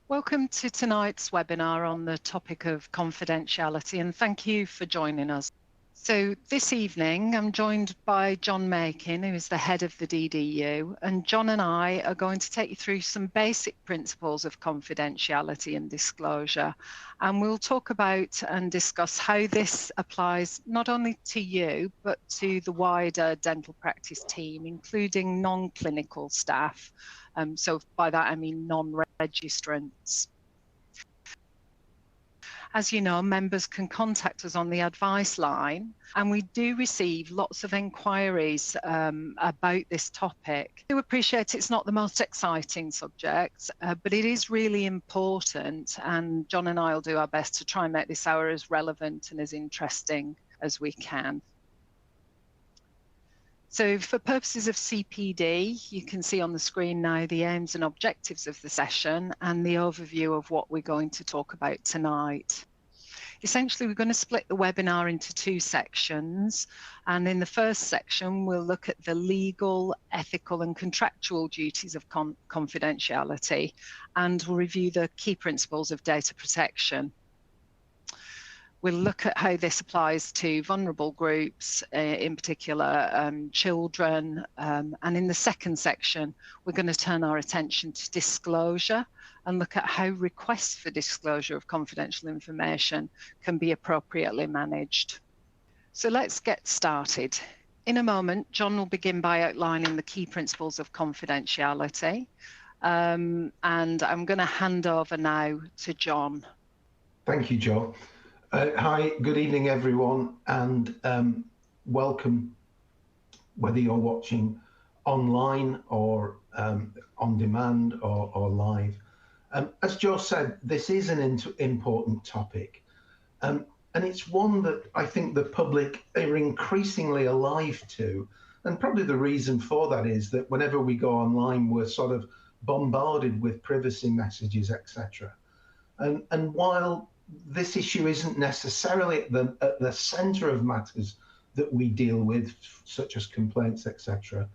Welcome to tonight's webinar on the topic of confidentiality, and thank you for joining us. So this evening, I'm joined by John Makin, who is the head of the DDU, and John and I are going to take you through some basic principles of confidentiality and disclosure. And we'll talk about and discuss how this applies not only to you, but to the wider dental practice team, including non-clinical staff. So by that, I mean non-registrants. As you know, members can contact us on the advice line, and we do receive lots of inquiries about this topic. I do appreciate it's not the most exciting subject, but it is really important, and John and I will do our best to try and make this hour as relevant and as interesting as we can. So for purposes of CPD, you can see on the screen now the aims and objectives of the session and the overview of what we're going to talk about tonight. Essentially, we're going to split the webinar into two sections. And in the first section, we'll look at the legal, ethical and contractual duties of confidentiality, and we'll review the key principles of data protection. We'll look at how this applies to vulnerable groups, in particular children. And in the second section, we're going to turn our attention to disclosure and look at how requests for disclosure of confidential information can be appropriately managed. So let's get started. In a moment, John will begin by outlining the key principles of confidentiality. And I'm going to hand over now to John. Thank you, Jo. Hi, good evening, everyone, and welcome, whether you're watching online or on demand or live. As Jo said, this is an important topic, and it's one that I think the public are increasingly alive to, and probably the reason for that is that whenever we go online, we're sort of bombarded with privacy messages, etc. And while this issue isn't necessarily at the center of matters that we deal with, such as complaints, etc.,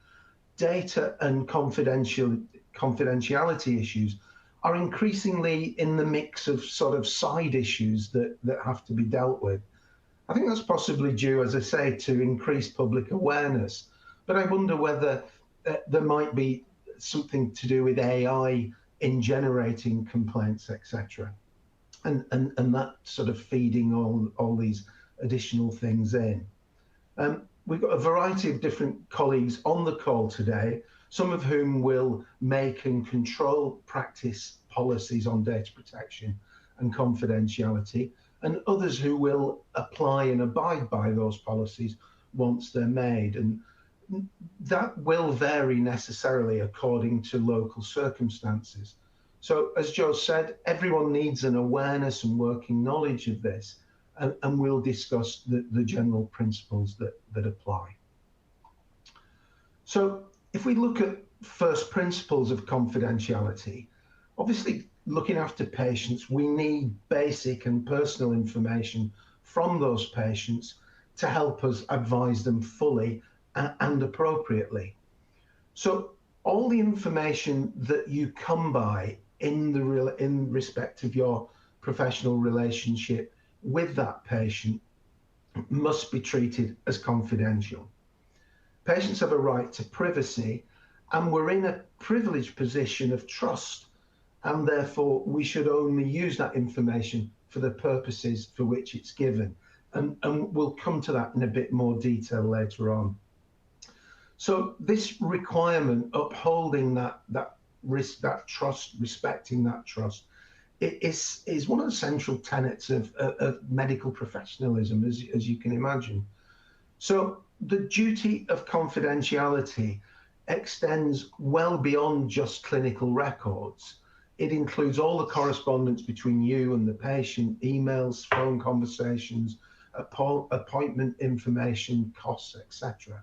data and confidentiality issues are increasingly in the mix of sort of side issues that have to be dealt with. I think that's possibly due, as I say, to increased public awareness, but I wonder whether there might be something to do with AI in generating complaints, etc. And that sort of feeding all these additional things in. We've got a variety of different colleagues on the call today, some of whom will make and control practice policies on data protection and confidentiality, and others who will apply and abide by those policies once they're made. And that will vary necessarily according to local circumstances. So as Jo said, everyone needs an awareness and working knowledge of this, and we'll discuss the general principles that apply. So if we look at first principles of confidentiality, obviously looking after patients, we need basic and personal information from those patients to help us advise them fully and appropriately. So all the information that you come by in respect of your professional relationship with that patient must be treated as confidential. Patients have a right to privacy, and we're in a privileged position of trust, and therefore we should only use that information for the purposes for which it's given. And we'll come to that in a bit more detail later on. So this requirement, upholding that trust, respecting that trust, is one of the central tenets of medical professionalism, as you can imagine. So the duty of confidentiality extends well beyond just clinical records. It includes all the correspondence between you and the patient, emails, phone conversations, appointment information, costs, etc.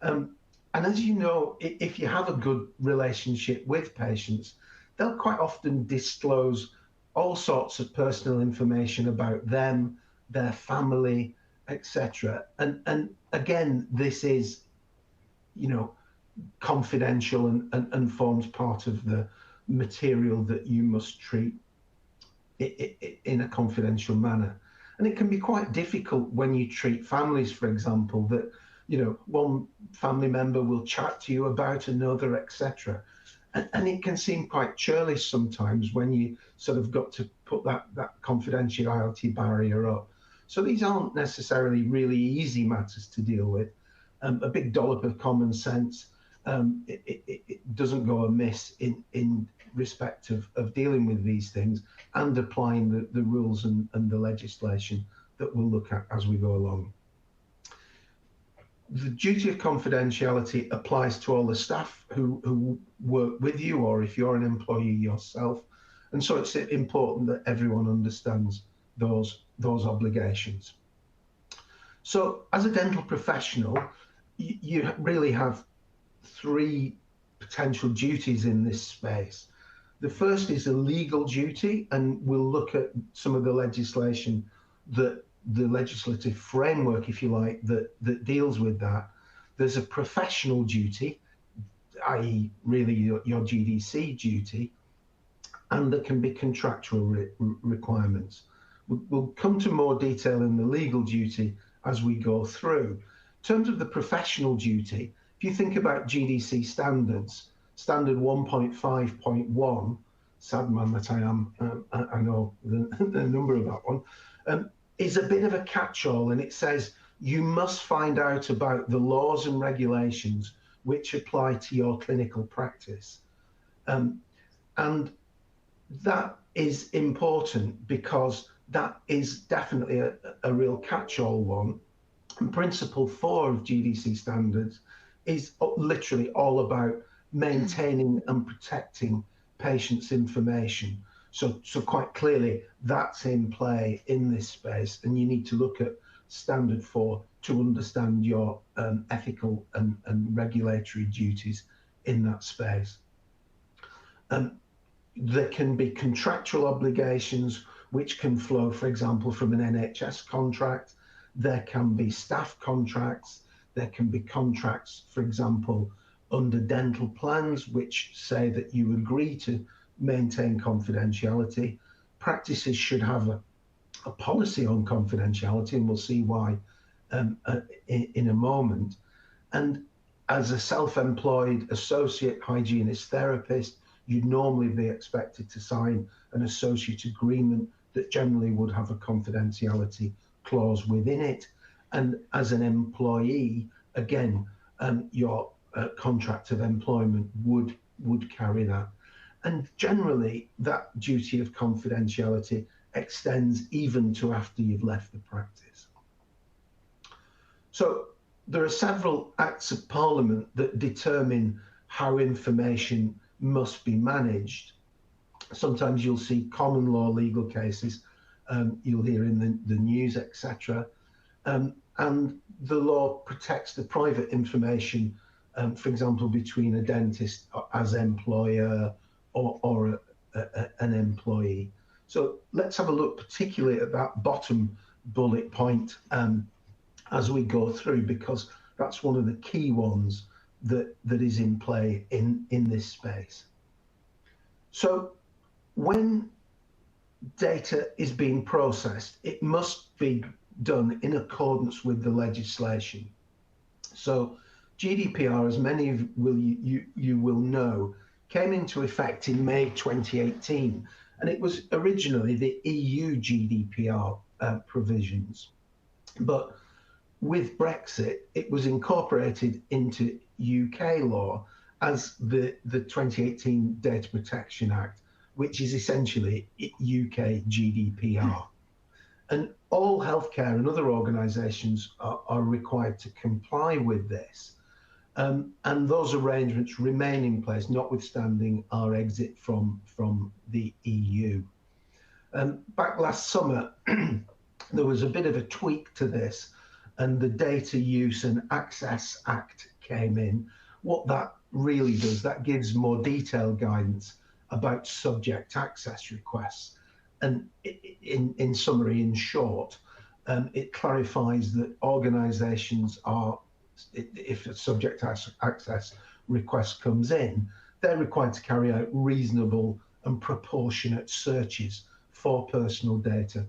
And as you know, if you have a good relationship with patients, they'll quite often disclose all sorts of personal information about them, their family, etc. And again, this is, confidential and forms part of the material that you must treat in a confidential manner. And it can be quite difficult when you treat families, for example, that, you know, one family member will chat to you about another, etc. And it can seem quite churlish sometimes when you sort of got to put that confidentiality barrier up. So these aren't necessarily really easy matters to deal with. A big dollop of common sense, it doesn't go amiss in respect of dealing with these things and applying the rules and the legislation that we'll look at as we go along. The duty of confidentiality applies to all the staff who work with you, or if you're an employee yourself. And so it's important that everyone understands those obligations. So as a dental professional, you really have three potential duties in this space. The first is a legal duty, and we'll look at some of the legislation, that the legislative framework, if you like, that deals with that. There's a professional duty, i.e. really your GDC duty, and there can be contractual requirements. We'll come to more detail in the legal duty as we go through. In terms of the professional duty, if you think about GDC standards, standard 1.5.1, sad man that I am, I know the number of that one, is a bit of a catch-all, and it says you must find out about the laws and regulations which apply to your clinical practice. And that is important because that is definitely a real catch-all one. And Principle 4 of GDC standards is literally all about maintaining and protecting patients' information. So quite clearly, that's in play in this space, and you need to look at standard 4 to understand your ethical and regulatory duties in that space. There can be contractual obligations which can flow, for example, from an NHS contract. There can be staff contracts. There can be contracts, for example, under dental plans, which say that you agree to maintain confidentiality. Practices should have a policy on confidentiality, and we'll see why in a moment. And as a self-employed associate hygienist therapist, you'd normally be expected to sign an associate agreement that generally would have a confidentiality clause within it. And as an employee, again, your contract of employment would carry that. And generally, that duty of confidentiality extends even to after you've left the practice. So there are several acts of parliament that determine how information must be managed. Sometimes you'll see common law legal cases, you'll hear in the news, etc. And the law protects the private information, for example, between a dentist as employer or an employee. So let's have a look particularly at that bottom bullet point as we go through, because that's one of the key ones that is in play in this space. So when data is being processed, it must be done in accordance with the legislation. So GDPR, as many of you will know, came into effect in May 2018, and it was originally the EU GDPR provisions. But with Brexit, it was incorporated into UK law as the 2018 Data Protection Act, which is essentially UK GDPR. And all healthcare and other organisations are required to comply with this. And those arrangements remain in place, notwithstanding our exit from the EU. Back last summer, there was a bit of a tweak to this, and the Data Use and Access Act came in. What that really does, that gives more detailed guidance about subject access requests. And in summary, in short, it clarifies that organisations are, if a subject access request comes in, they're required to carry out reasonable and proportionate searches for personal data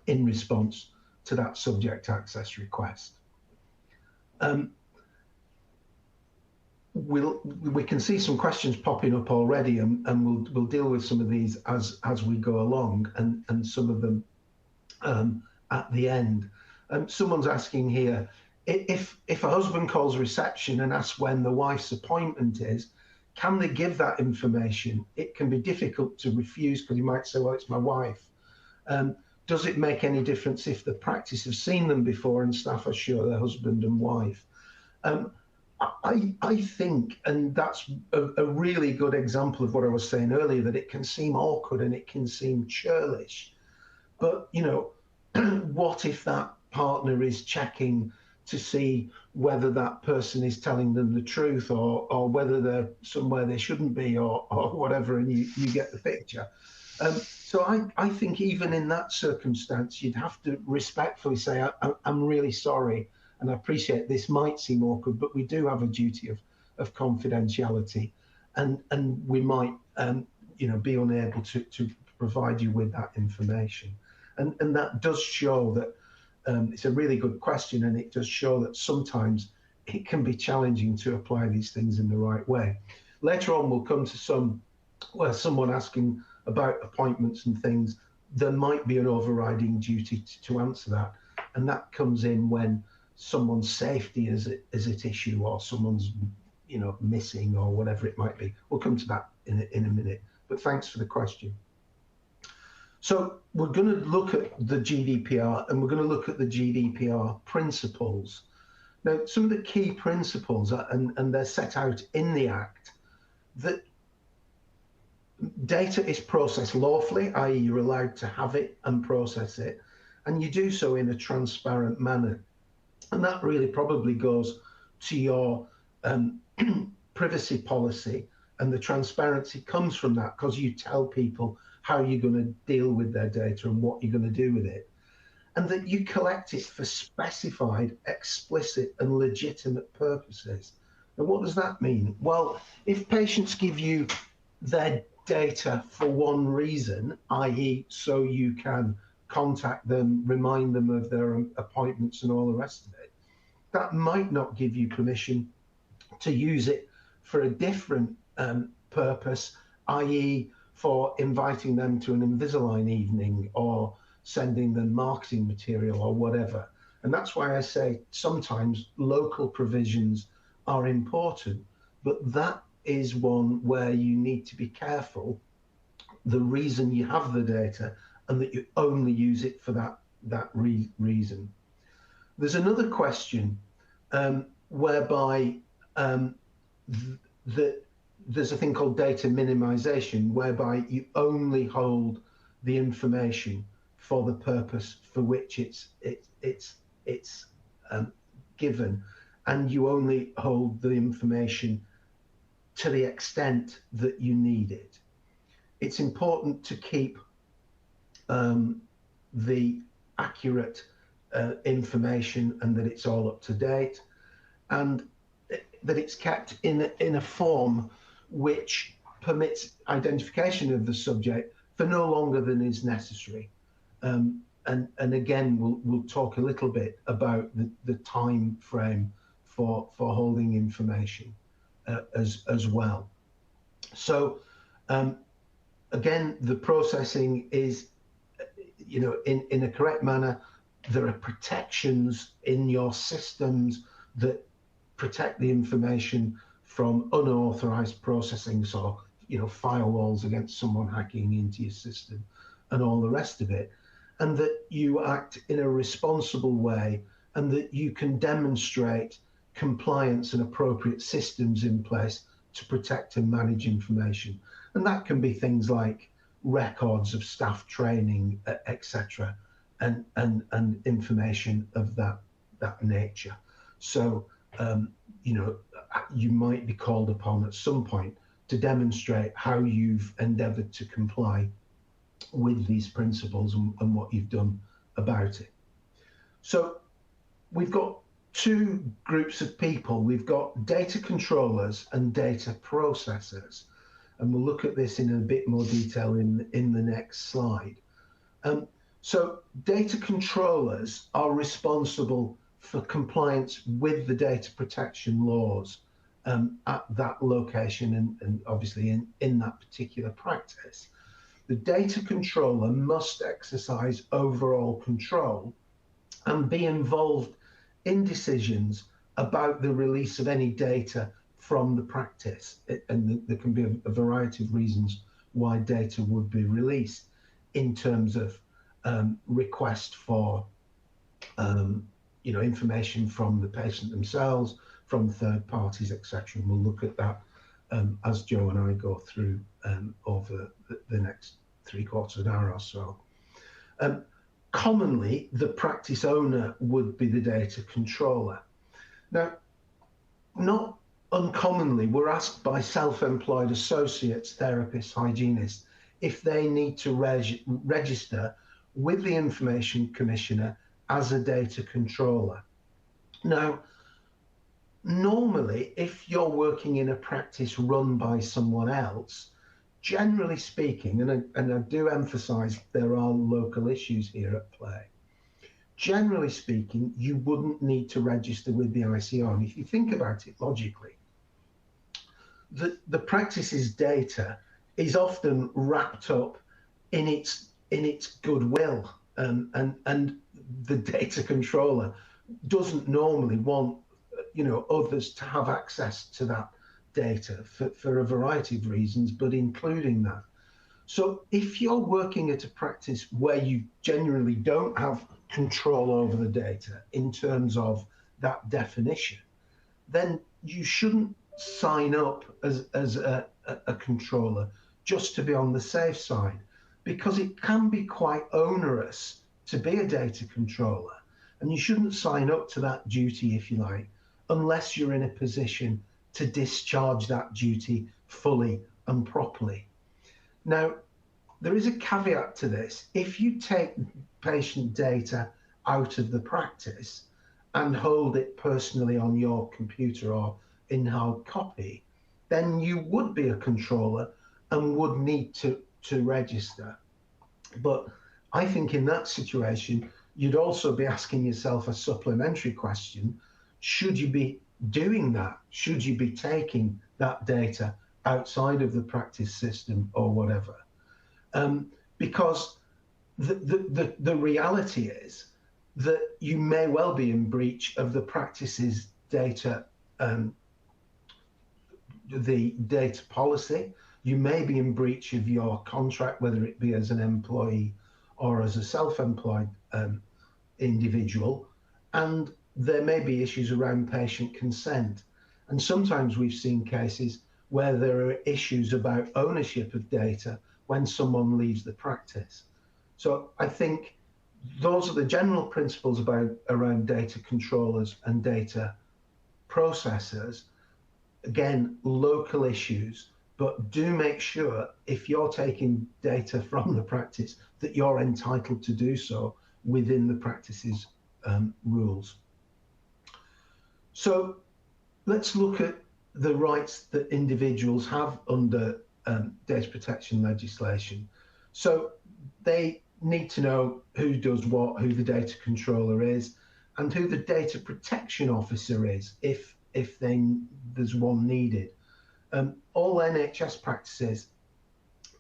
in response to that subject access request. We can see some questions popping up already, and we'll deal with some of these as we go along, and some of them at the end. Someone's asking here, if a husband calls reception and asks when the wife's appointment is, can they give that information? It can be difficult to refuse because you might say, well, it's my wife. Does it make any difference if the practice have seen them before and staff are sure they're husband and wife? I think, and that's a really good example of what I was saying earlier, that it can seem awkward and it can seem churlish. But, you know, what if that partner is checking to see whether that person is telling them the truth, or whether they're somewhere they shouldn't be, or whatever, and you get the picture. So I think even in that circumstance, you'd have to respectfully say, I'm really sorry, and I appreciate this might seem awkward, but we do have a duty of confidentiality, and we might you know, be unable to provide you with that information. And that does show that it's a really good question, and it does show that sometimes it can be challenging to apply these things in the right way. Later on, we'll come to some where someone asking about appointments and things, there might be an overriding duty to answer that. And that comes in when someone's safety is at issue, or someone's, you know, missing, or whatever it might be. We'll come to that in a minute, but thanks for the question. So we're going to look at the GDPR, and we're going to look at the GDPR principles. Now, some of the key principles are, and they're set out in the Act, that data is processed lawfully, i.e. you're allowed to have it and process it, and you do so in a transparent manner. And that really probably goes to your privacy policy, and the transparency comes from that because you tell people how you're going to deal with their data and what you're going to do with it, and that you collect it for specified, explicit and legitimate purposes. And what does that mean? Well, if patients give you their data for one reason, i.e. so you can contact them, remind them of their appointments and all the rest of it, that might not give you permission to use it for a different purpose, i.e. for inviting them to an Invisalign evening, or sending them marketing material, or whatever. And that's why I say sometimes local provisions are important, but that is one where you need to be careful the reason you have the data, and that you only use it for that reason. There's another question whereby there's a thing called data minimization, whereby you only hold the information for the purpose for which it's given, and you only hold the information to the extent that you need it. It's important to keep the accurate information, and that it's all up to date, and that it's kept in a form which permits identification of the subject for no longer than is necessary. And again, we'll talk a little bit about the time frame for holding information as well. So again, the processing is, you know, in a correct manner. There are protections in your systems that protect the information from unauthorized processing, so, you know, firewalls against someone hacking into your system and all the rest of it, and that you act in a responsible way, and that you can demonstrate compliance and appropriate systems in place to protect and manage information. And that can be things like records of staff training, etc., and information of that nature. So you know, you might be called upon at some point to demonstrate how you've endeavored to comply with these principles and what you've done about it. So we've got two groups of people. We've got data controllers and data processors, and we'll look at this in a bit more detail in the next slide. So data controllers are responsible for compliance with the data protection laws at that location and obviously in that particular practice. The data controller must exercise overall control and be involved in decisions about the release of any data from the practice. And there can be a variety of reasons why data would be released in terms of request for information from the patient themselves, from third parties, etc. And we'll look at that as Joe and I go through over the next 3/4 of an hour or so. Commonly, the practice owner would be the data controller. Now, not uncommonly, we're asked by self-employed associates, therapists, hygienists, if they need to register with the Information Commissioner as a data controller. Now, normally, if you're working in a practice run by someone else, generally speaking, and I do emphasize there are local issues here at play, generally speaking, you wouldn't need to register with the ICO. And if you think about it logically, the practice's data is often wrapped up in its goodwill, and the data controller doesn't normally want others to have access to that data for a variety of reasons, but including that. So if you're working at a practice where you generally don't have control over the data in terms of that definition, then you shouldn't sign up as a controller just to be on the safe side, because it can be quite onerous to be a data controller, and you shouldn't sign up to that duty, if you like, unless you're in a position to discharge that duty fully and properly. Now, there is a caveat to this. If you take patient data out of the practice and hold it personally on your computer or in hard copy, then you would be a controller and would need to register. But I think in that situation, you'd also be asking yourself a supplementary question. Should you be doing that? Should you be taking that data outside of the practice system or whatever? Because the reality is that you may well be in breach of the practice's data, the data policy. You may be in breach of your contract, whether it be as an employee or as a self-employed individual, and there may be issues around patient consent. And sometimes we've seen cases where there are issues about ownership of data when someone leaves the practice. So I think those are the general principles around data controllers and data processors. Again, local issues, but do make sure if you're taking data from the practice that you're entitled to do so within the practice's rules. So let's look at the rights that individuals have under data protection legislation. So they need to know who does what, who the data controller is, and who the data protection officer is, if there's one needed. All NHS practices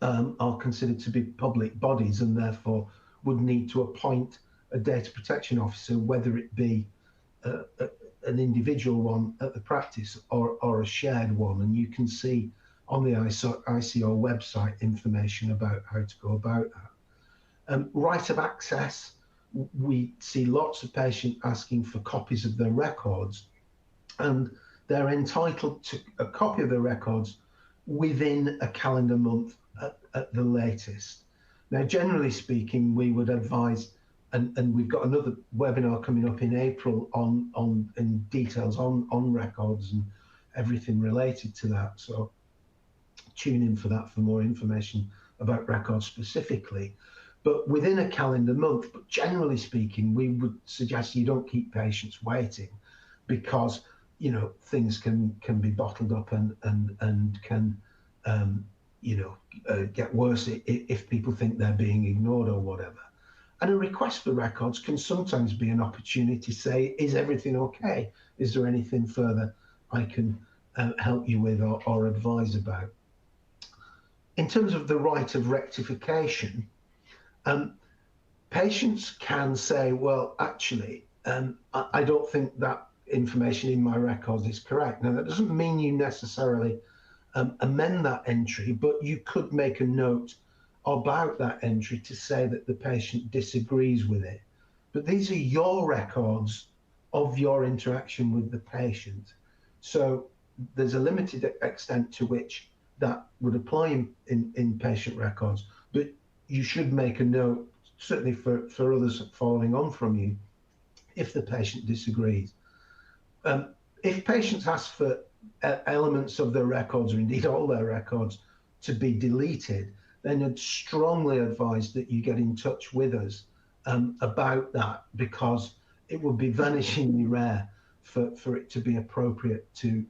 are considered to be public bodies and therefore would need to appoint a data protection officer, whether it be an individual one at the practice or a shared one. And you can see on the ICO website information about how to go about that. Right of access, we see lots of patients asking for copies of their records, and they're entitled to a copy of their records within a calendar month at the latest. Now, generally speaking, we would advise, and we've got another webinar coming up in April in details on records and everything related to that. So tune in for that for more information about records specifically. But within a calendar month, but generally speaking, we would suggest you don't keep patients waiting. because things can be bottled up and can get worse if people think they're being ignored or whatever. And a request for records can sometimes be an opportunity to say, is everything okay? Is there anything further I can help you with or advise about? In terms of the right of rectification, patients can say, well, actually, I don't think that information in my records is correct. Now, that doesn't mean you necessarily amend that entry, but you could make a note about that entry to say that the patient disagrees with it. But these are your records of your interaction with the patient. So there's a limited extent to which that would apply in patient records, but you should make a note, certainly for others following on from you, if the patient disagrees. If patients ask for elements of their records, or indeed all their records, to be deleted, then I'd strongly advise that you get in touch with us about that, because it would be vanishingly rare for it to be appropriate to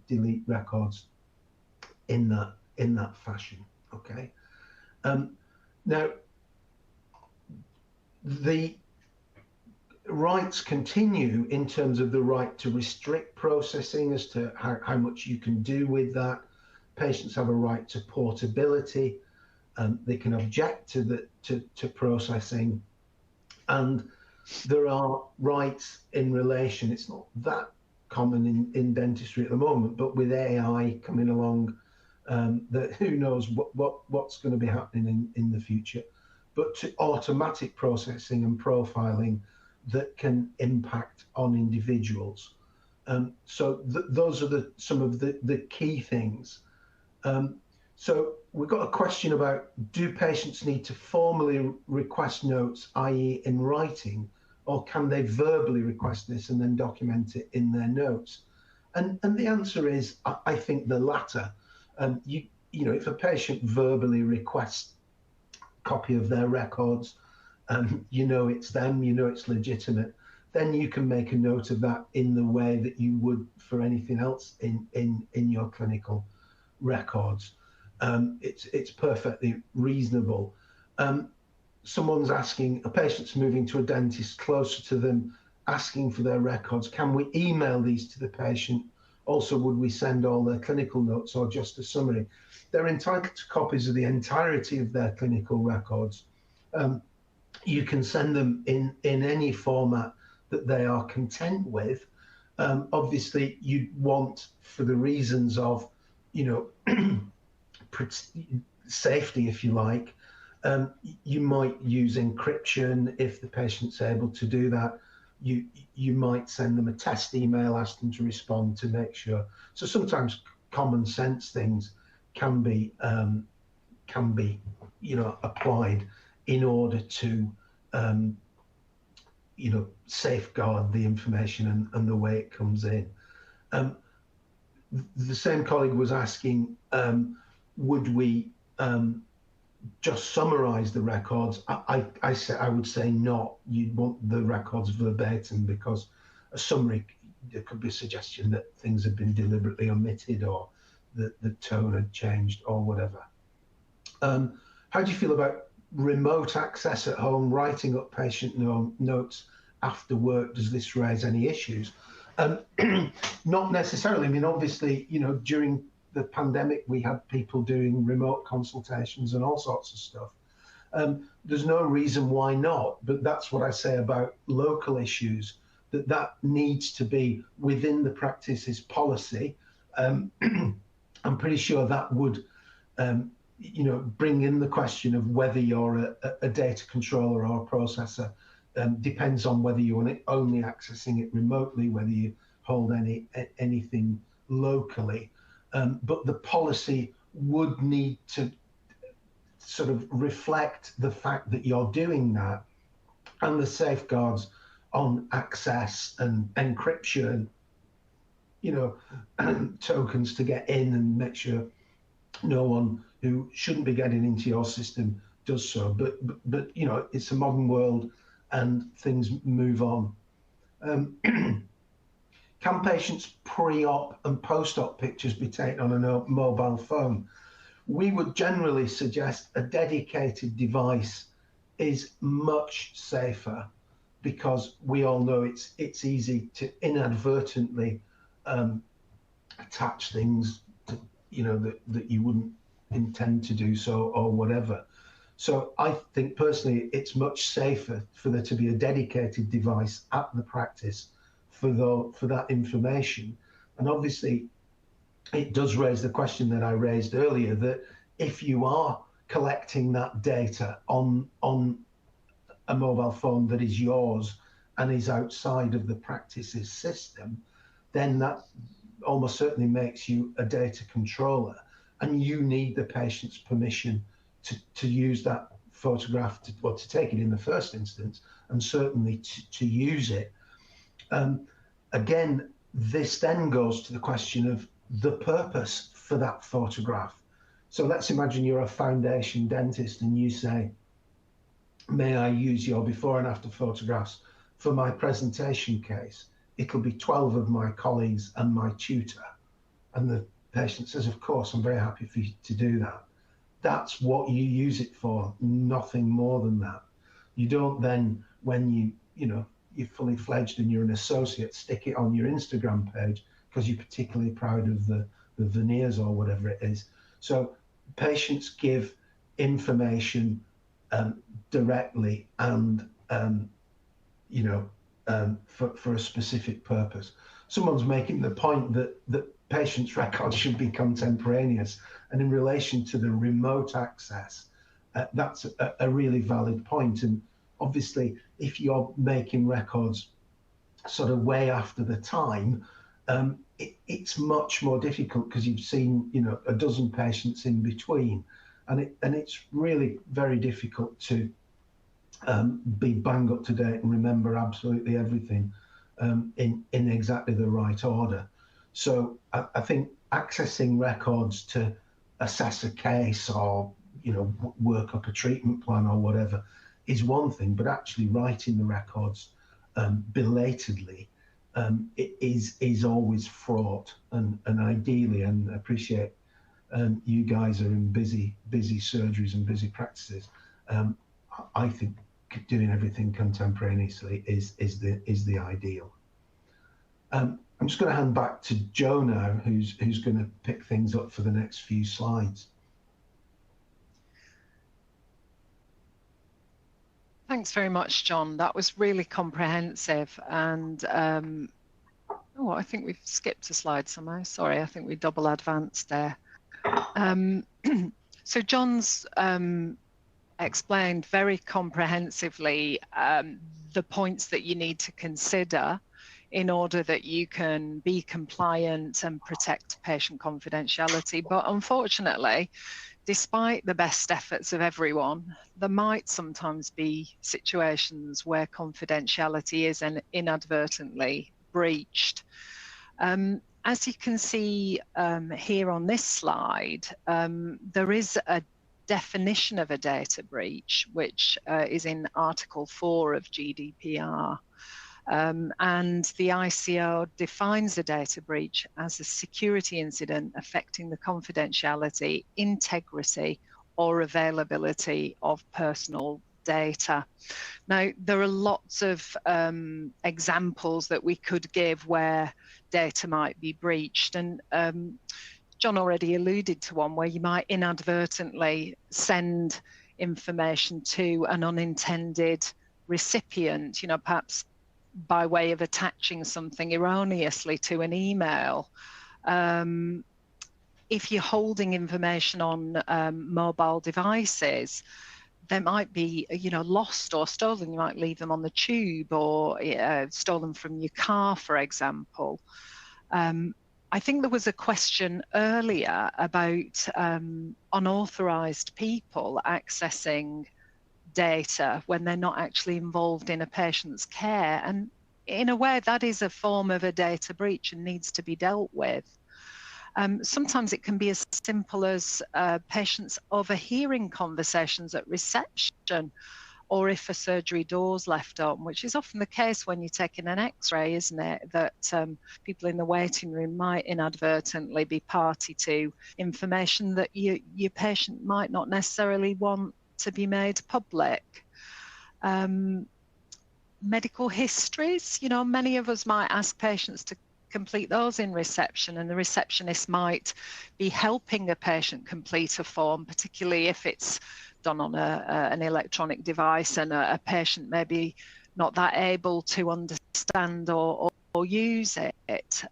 delete records in that fashion. Okay. Now, the rights continue in terms of the right to restrict processing as to how much you can do with that. Patients have a right to portability. They can object to processing, and there are rights in relation. It's not that common in dentistry at the moment, but with AI coming along, that who knows what's going to be happening in the future. But to automatic processing and profiling that can impact on individuals. So those are some of the key things. So we've got a question about, do patients need to formally request notes, i.e. in writing, or can they verbally request this and then document it in their notes? And the answer is, I think the latter. If a patient verbally requests a copy of their records, it's them, it's legitimate, then you can make a note of that in the way that you would for anything else in your clinical records. It's perfectly reasonable. Someone's asking, a patient's moving to a dentist closer to them, asking for their records. Can we email these to the patient? Also, would we send all their clinical notes or just a summary? They're entitled to copies of the entirety of their clinical records. You can send them in any format that they are content with. Obviously, you'd want, for the reasons of, safety, if you like, you might use encryption if the patient's able to do that. You might send them a test email, ask them to respond to make sure. So sometimes common sense things can be applied in order to safeguard the information and the way it comes in. The same colleague was asking, would we just summarize the records? I would say not. You'd want the records verbatim, because a summary, there could be a suggestion that things had been deliberately omitted or that the tone had changed or whatever. How do you feel about remote access at home, writing up patient notes after work? Does this raise any issues? Not necessarily. I mean, obviously, during the pandemic, we had people doing remote consultations and all sorts of stuff. There's no reason why not, but that's what I say about local issues, that needs to be within the practice's policy. I'm pretty sure that would, bring in the question of whether you're a data controller or a processor. Depends on whether you're only accessing it remotely, whether you hold anything locally. But the policy would need to sort of reflect the fact that you're doing that, and the safeguards on access and encryption, tokens to get in, and make sure no one who shouldn't be getting into your system does so. But it's a modern world and things move on. Can patients pre-op and post-op pictures be taken on a mobile phone? We would generally suggest a dedicated device is much safer, because we all know it's easy to inadvertently attach things to, that you wouldn't intend to do so, or whatever. So I think personally it's much safer for there to be a dedicated device at the practice for that information. And obviously it does raise the question that I raised earlier, that if you are collecting that data on a mobile phone that is yours and is outside of the practice's system, then that almost certainly makes you a data controller, and you need the patient's permission to use that photograph, to take it in the first instance, and certainly to use it. Again, this then goes to the question of the purpose for that photograph. So let's imagine you're a foundation dentist and you say, may I use your before and after photographs for my presentation case? It'll be 12 of my colleagues and my tutor. And the patient says, of course, I'm very happy for you to do that. That's what you use it for, nothing more than that. You don't then, when you're fully fledged and you're an associate, stick it on your Instagram page because you're particularly proud of the veneers or whatever it is. So patients give information directly and for a specific purpose. Someone's making the point that patients' records should be contemporaneous, and in relation to the remote access, that's a really valid point. And obviously, if you're making records sort of way after the time, it's much more difficult because you've seen a dozen patients in between, and it's really very difficult to be bang up to date and remember absolutely everything in exactly the right order. So I think accessing records to assess a case or work up a treatment plan or whatever is one thing, but actually writing the records belatedly is always fraught, and ideally, and appreciate you guys are in busy surgeries and busy practices. I think doing everything contemporaneously is the ideal. I'm just going to hand back to Joe now, who's going to pick things up for the next few slides. Thanks very much, John. That was really comprehensive. And oh, I think we've skipped a slide somehow. Sorry, I think we double advanced there. So John's explained very comprehensively the points that you need to consider in order that you can be compliant and protect patient confidentiality. But unfortunately, despite the best efforts of everyone, there might sometimes be situations where confidentiality is inadvertently breached. As you can see here on this slide, there is a definition of a data breach, which is in Article 4 of GDPR. And the ICO defines a data breach as a security incident affecting the confidentiality, integrity, or availability of personal data. Now, there are lots of examples that we could give where data might be breached, and John already alluded to one where you might inadvertently send information to an unintended recipient, perhaps by way of attaching something erroneously to an email. If you're holding information on mobile devices, they might be, lost or stolen. You might leave them on the tube or stolen from your car, for example. I think there was a question earlier about unauthorized people accessing data when they're not actually involved in a patient's care. And in a way, that is a form of a data breach and needs to be dealt with. Sometimes it can be as simple as patients overhearing conversations at reception or if a surgery door's left open, which is often the case when you're taking an x-ray, isn't it, that people in the waiting room might inadvertently be party to information that your patient might not necessarily want to be made public. Medical histories, you know, many of us might ask patients to complete those in reception, and the receptionist might be helping a patient complete a form, particularly if it's done on an electronic device and a patient may be not that able to understand or use it.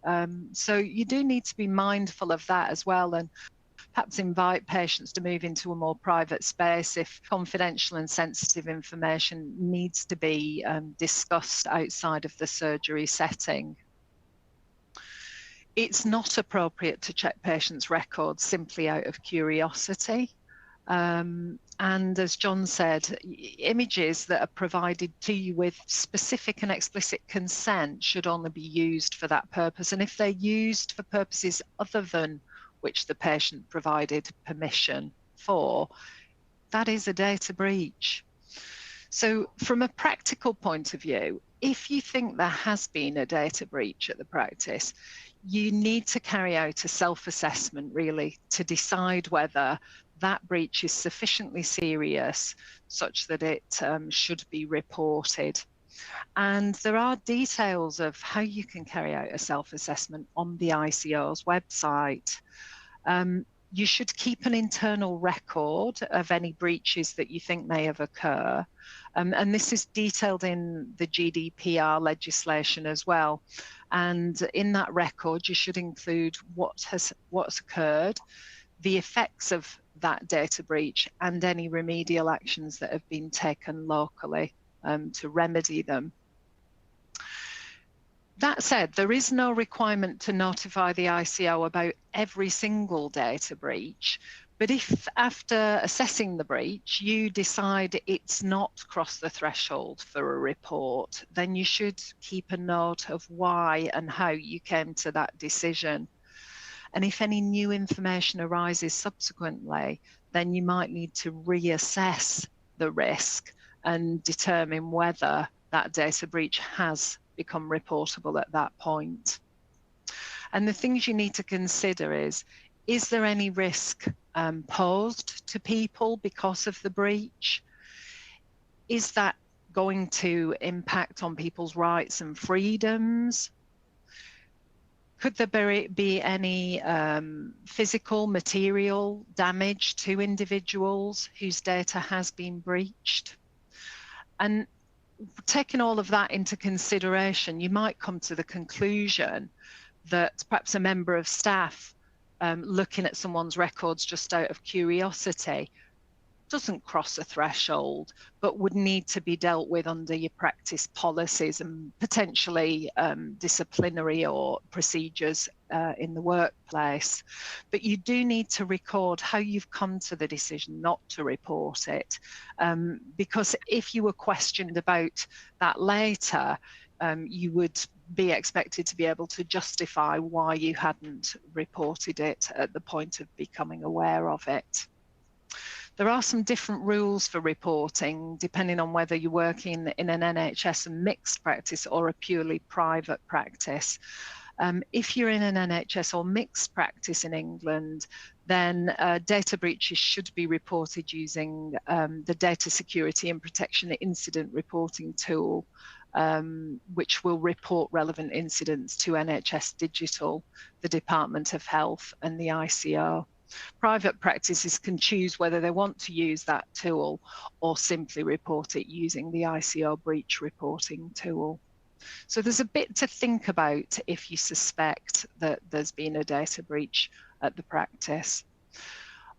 So you do need to be mindful of that as well, and perhaps invite patients to move into a more private space if confidential and sensitive information needs to be discussed outside of the surgery setting. It's not appropriate to check patients' records simply out of curiosity. And as John said, images that are provided to you with specific and explicit consent should only be used for that purpose. And if they're used for purposes other than which the patient provided permission for, that is a data breach. So from a practical point of view, if you think there has been a data breach at the practice, you need to carry out a self-assessment really to decide whether that breach is sufficiently serious such that it should be reported. And there are details of how you can carry out a self-assessment on the ICO's website. You should keep an internal record of any breaches that you think may have occurred. And this is detailed in the GDPR legislation as well. And in that record, you should include what's occurred, the effects of that data breach, and any remedial actions that have been taken locally to remedy them. That said, there is no requirement to notify the ICO about every single data breach, but if after assessing the breach you decide it's not crossed the threshold for a report, then you should keep a note of why and how you came to that decision. And if any new information arises subsequently, then you might need to reassess the risk and determine whether that data breach has become reportable at that point. And the things you need to consider is there any risk posed to people because of the breach? Is that going to impact on people's rights and freedoms? Could there be any physical, material damage to individuals whose data has been breached? And taking all of that into consideration, you might come to the conclusion that perhaps a member of staff looking at someone's records just out of curiosity doesn't cross a threshold, but would need to be dealt with under your practice policies and potentially disciplinary or procedures in the workplace. But you do need to record how you've come to the decision not to report it, because if you were questioned about that later, you would be expected to be able to justify why you hadn't reported it at the point of becoming aware of it. There are some different rules for reporting depending on whether you're working in an NHS and mixed practice or a purely private practice. If you're in an NHS or mixed practice in England, then data breaches should be reported using the Data Security and Protection Incident Reporting tool, which will report relevant incidents to NHS Digital, the Department of Health and the ICO. Private practices can choose whether they want to use that tool or simply report it using the ICO breach reporting tool. So there's a bit to think about if you suspect that there's been a data breach at the practice.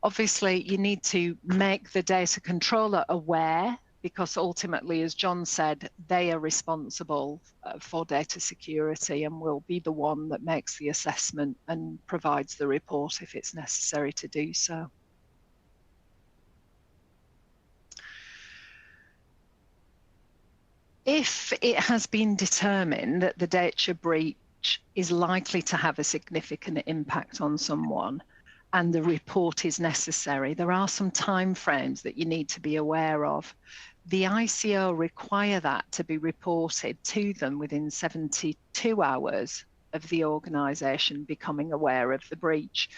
Obviously, you need to make the data controller aware, because ultimately, as John said, they are responsible for data security and will be the one that makes the assessment and provides the report if it's necessary to do so. If it has been determined that the data breach is likely to have a significant impact on someone and the report is necessary, there are some timeframes that you need to be aware of. the ICO require that to be reported to them within 72 hours of the organisation becoming aware of the breach.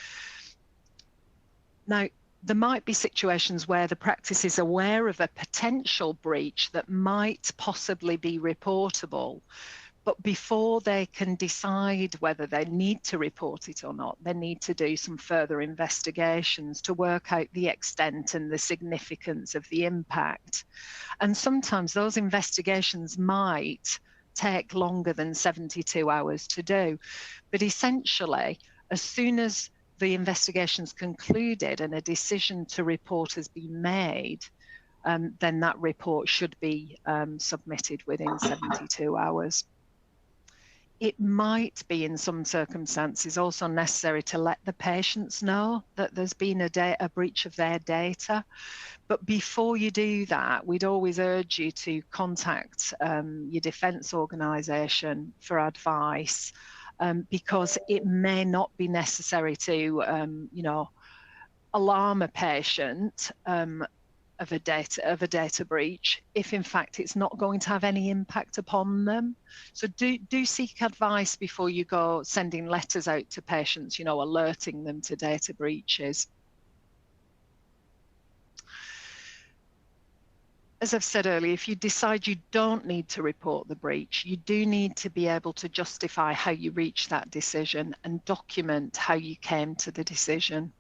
Now, there might be situations where the practice is aware of a potential breach that might possibly be reportable, but before they can decide whether they need to report it or not, they need to do some further investigations to work out the extent and the significance of the impact. And sometimes those investigations might take longer than 72 hours to do. But essentially, as soon as the investigation's concluded and a decision to report has been made, then that report should be submitted within 72 hours. It might be in some circumstances also necessary to let the patients know that there's been a breach of their data. But before you do that, we'd always urge you to contact your defence organisation for advice, because it may not be necessary to, alarm a patient of a data breach if in fact it's not going to have any impact upon them. So do seek advice before you go sending letters out to patients, alerting them to data breaches. As I've said earlier, if you decide you don't need to report the breach, you do need to be able to justify how you reached that decision and document how you came to the decision.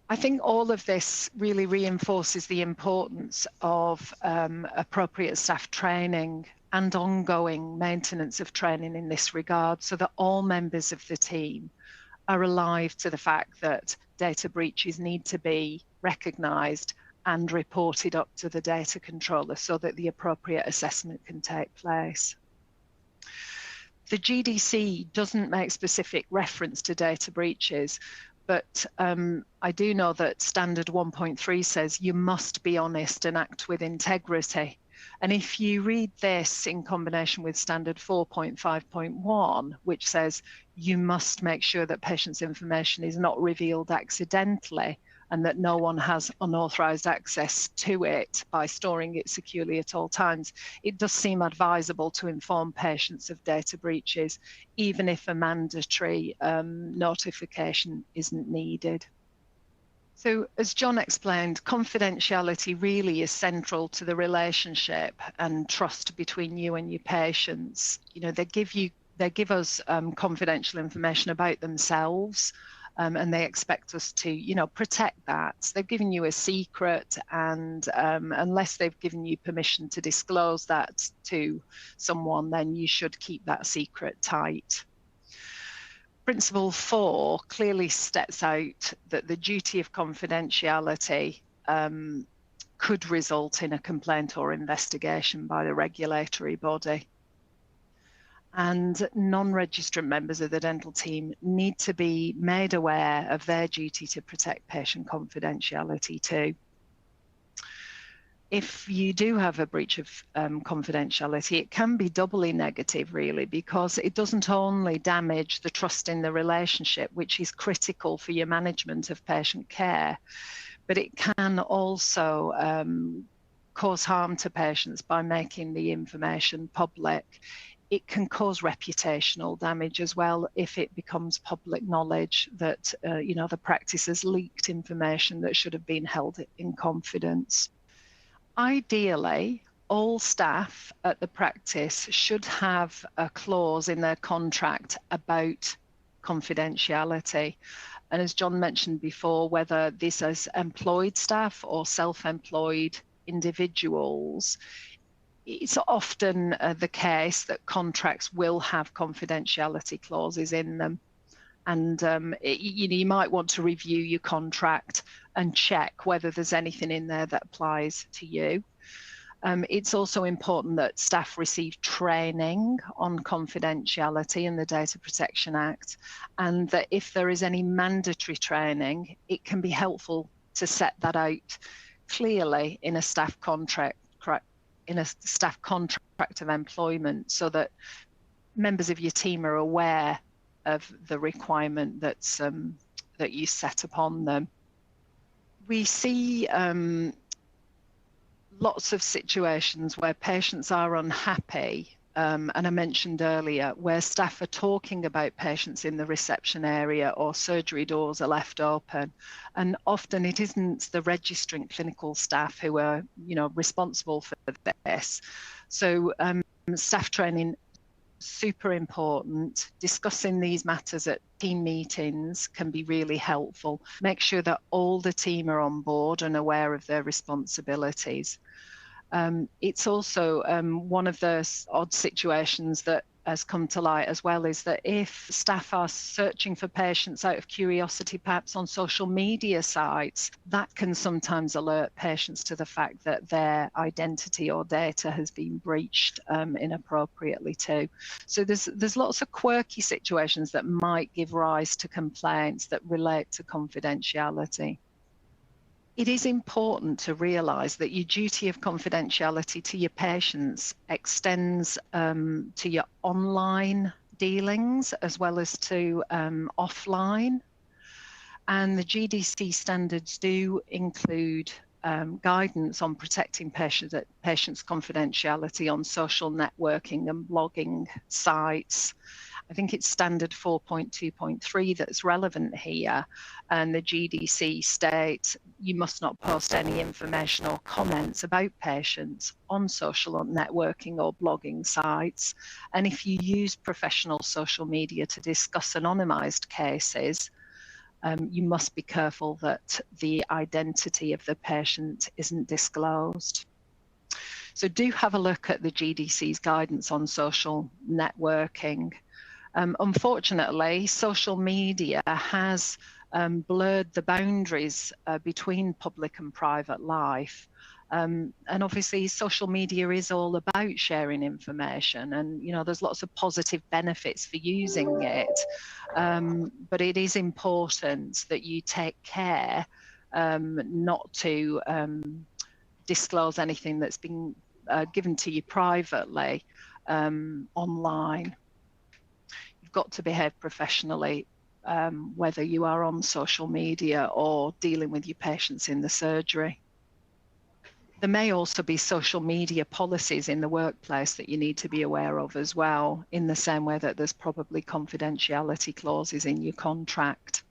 I think all of this really reinforces the importance of appropriate staff training and ongoing maintenance of training in this regard, so that all members of the team are alive to the fact that data breaches need to be recognised and reported up to the data controller so that the appropriate assessment can take place. The GDC doesn't make specific reference to data breaches, but I do know that Standard 1.3 says you must be honest and act with integrity. And if you read this in combination with Standard 4.5.1, which says you must make sure that patients' information is not revealed accidentally and that no one has unauthorized access to it by storing it securely at all times, it does seem advisable to inform patients of data breaches, even if a mandatory notification isn't needed. So as John explained, confidentiality really is central to the relationship and trust between you and your patients. They give us confidential information about themselves, and they expect us to, protect that. They've given you a secret, and unless they've given you permission to disclose that to someone, then you should keep that secret tight. Principle 4 clearly sets out that the duty of confidentiality could result in a complaint or investigation by the regulatory body. And non-registrant members of the dental team need to be made aware of their duty to protect patient confidentiality too. If you do have a breach of confidentiality, it can be doubly negative, really, because it doesn't only damage the trust in the relationship, which is critical for your management of patient care, but it can also cause harm to patients by making the information public. It can cause reputational damage as well if it becomes public knowledge that the practice has leaked information that should have been held in confidence. Ideally, all staff at the practice should have a clause in their contract about confidentiality. And as John mentioned before, whether this is employed staff or self-employed individuals, it's often the case that contracts will have confidentiality clauses in them. And you might want to review your contract and check whether there's anything in there that applies to you. It's also important that staff receive training on confidentiality in the Data Protection Act, and that if there is any mandatory training, it can be helpful to set that out clearly in a staff contract of employment, so that members of your team are aware of the requirement that you set upon them. We see lots of situations where patients are unhappy, and I mentioned earlier where staff are talking about patients in the reception area or surgery doors are left open, and often it isn't the registering clinical staff who are, responsible for this. So staff training, super important. Discussing these matters at team meetings can be really helpful. Make sure that all the team are on board and aware of their responsibilities. It's also one of the odd situations that has come to light as well, is that if staff are searching for patients out of curiosity, perhaps on social media sites, that can sometimes alert patients to the fact that their identity or data has been breached inappropriately too. So there's lots of quirky situations that might give rise to complaints that relate to confidentiality. It is important to realise that your duty of confidentiality to your patients extends to your online dealings as well as to offline. And the GDC standards do include guidance on protecting patients' confidentiality on social networking and blogging sites. I think it's standard 4.2.3 that's relevant here, and the GDC states you must not post any information or comments about patients on social networking or blogging sites. And if you use professional social media to discuss anonymised cases, you must be careful that the identity of the patient isn't disclosed. So do have a look at the GDC's guidance on social networking. Unfortunately, social media has blurred the boundaries between public and private life. And obviously, social media is all about sharing information, and there's lots of positive benefits for using it. But it is important that you take care not to disclose anything that's been given to you privately online. You've got to behave professionally, whether you are on social media or dealing with your patients in the surgery. There may also be social media policies in the workplace that you need to be aware of as well, in the same way that there's probably confidentiality clauses in your contract.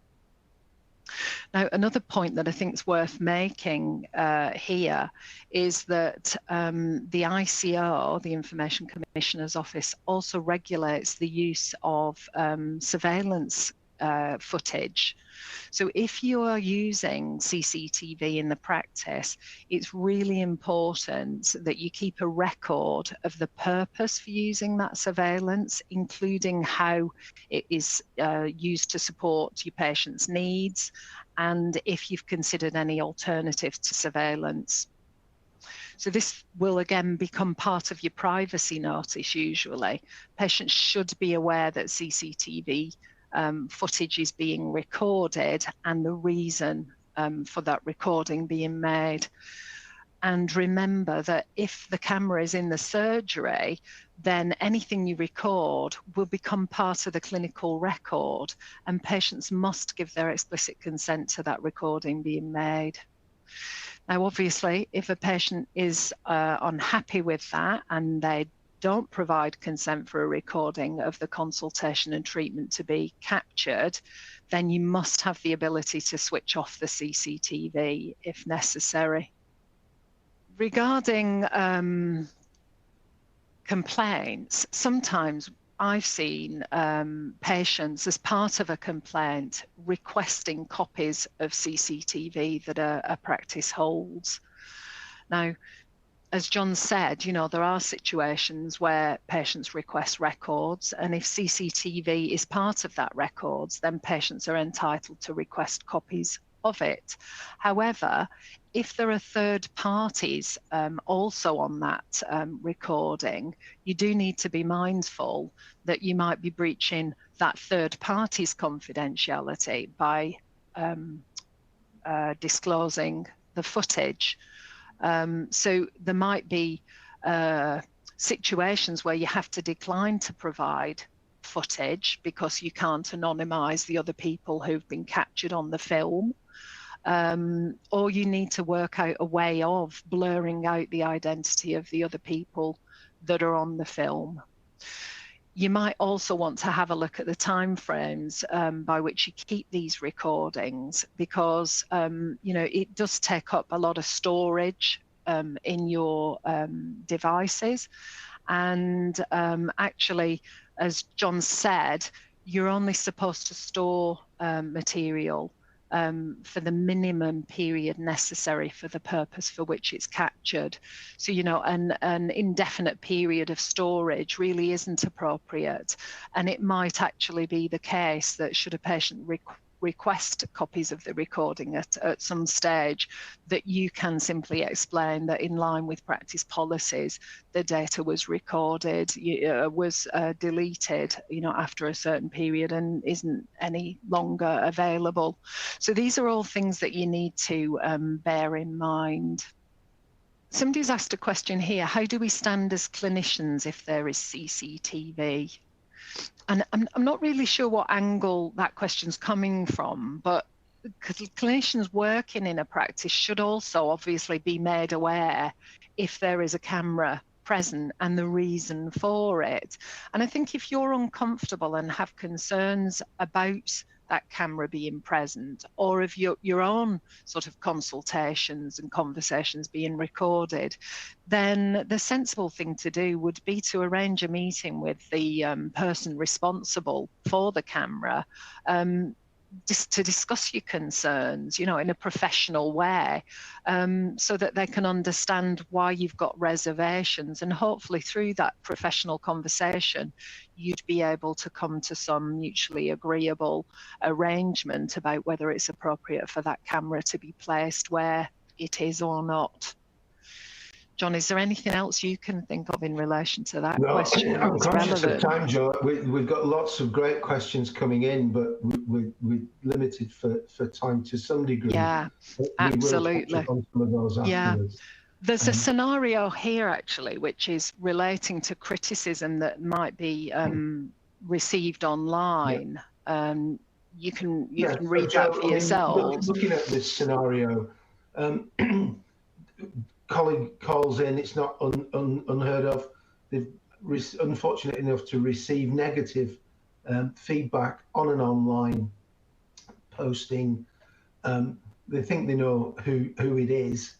Now, another point that I think is worth making here is that the ICO, the Information Commissioner's Office, also regulates the use of surveillance footage. So if you are using CCTV in the practice, it's really important that you keep a record of the purpose for using that surveillance, including how it is used to support your patient's needs, and if you've considered any alternatives to surveillance. So this will again become part of your privacy notice usually. Patients should be aware that CCTV footage is being recorded and the reason for that recording being made. And remember that if the camera is in the surgery, then anything you record will become part of the clinical record, and patients must give their explicit consent to that recording being made. Now, obviously, if a patient is unhappy with that and they don't provide consent for a recording of the consultation and treatment to be captured, then you must have the ability to switch off the CCTV if necessary. Regarding complaints, sometimes I've seen patients, as part of a complaint, requesting copies of CCTV that a practice holds. Now, as John said, there are situations where patients request records, and if CCTV is part of that records, then patients are entitled to request copies of it. However, if there are third parties also on that recording, you do need to be mindful that you might be breaching that third party's confidentiality by disclosing the footage. So there might be situations where you have to decline to provide footage because you can't anonymise the other people who've been captured on the film. or you need to work out a way of blurring out the identity of the other people that are on the film. You might also want to have a look at the timeframes by which you keep these recordings, because it does take up a lot of storage in your devices. And actually, as John said, you're only supposed to store material for the minimum period necessary for the purpose for which it's captured. So, an indefinite period of storage really isn't appropriate. And it might actually be the case that should a patient request copies of the recording at some stage, that you can simply explain that in line with practice policies, the data was recorded, was deleted, after a certain period and isn't any longer available. So these are all things that you need to bear in mind. Somebody's asked a question here: how do we stand as clinicians if there is CCTV? And I'm not really sure what angle that question's coming from, but because clinicians working in a practice should also obviously be made aware if there is a camera present and the reason for it. And I think if you're uncomfortable and have concerns about that camera being present, or if your own sort of consultations and conversations being recorded, then the sensible thing to do would be to arrange a meeting with the person responsible for the camera, just to discuss your concerns, in a professional way, so that they can understand why you've got reservations. And hopefully through that professional conversation, you'd be able to come to some mutually agreeable arrangement about whether it's appropriate for that camera to be placed where it is or not. John, is there anything else you can think of in relation to that question? I'm conscious of time, Joe. We've got lots of great questions coming in, but we're limited for time to some degree. Yeah, absolutely. We will touch on some of those afterwards. There's a scenario here, actually, which is relating to criticism that might be received online. You can read that for yourselves. Looking at this scenario, colleague calls in, it's not unheard of. They're unfortunate enough to receive negative feedback on an online posting. They think they know who it is.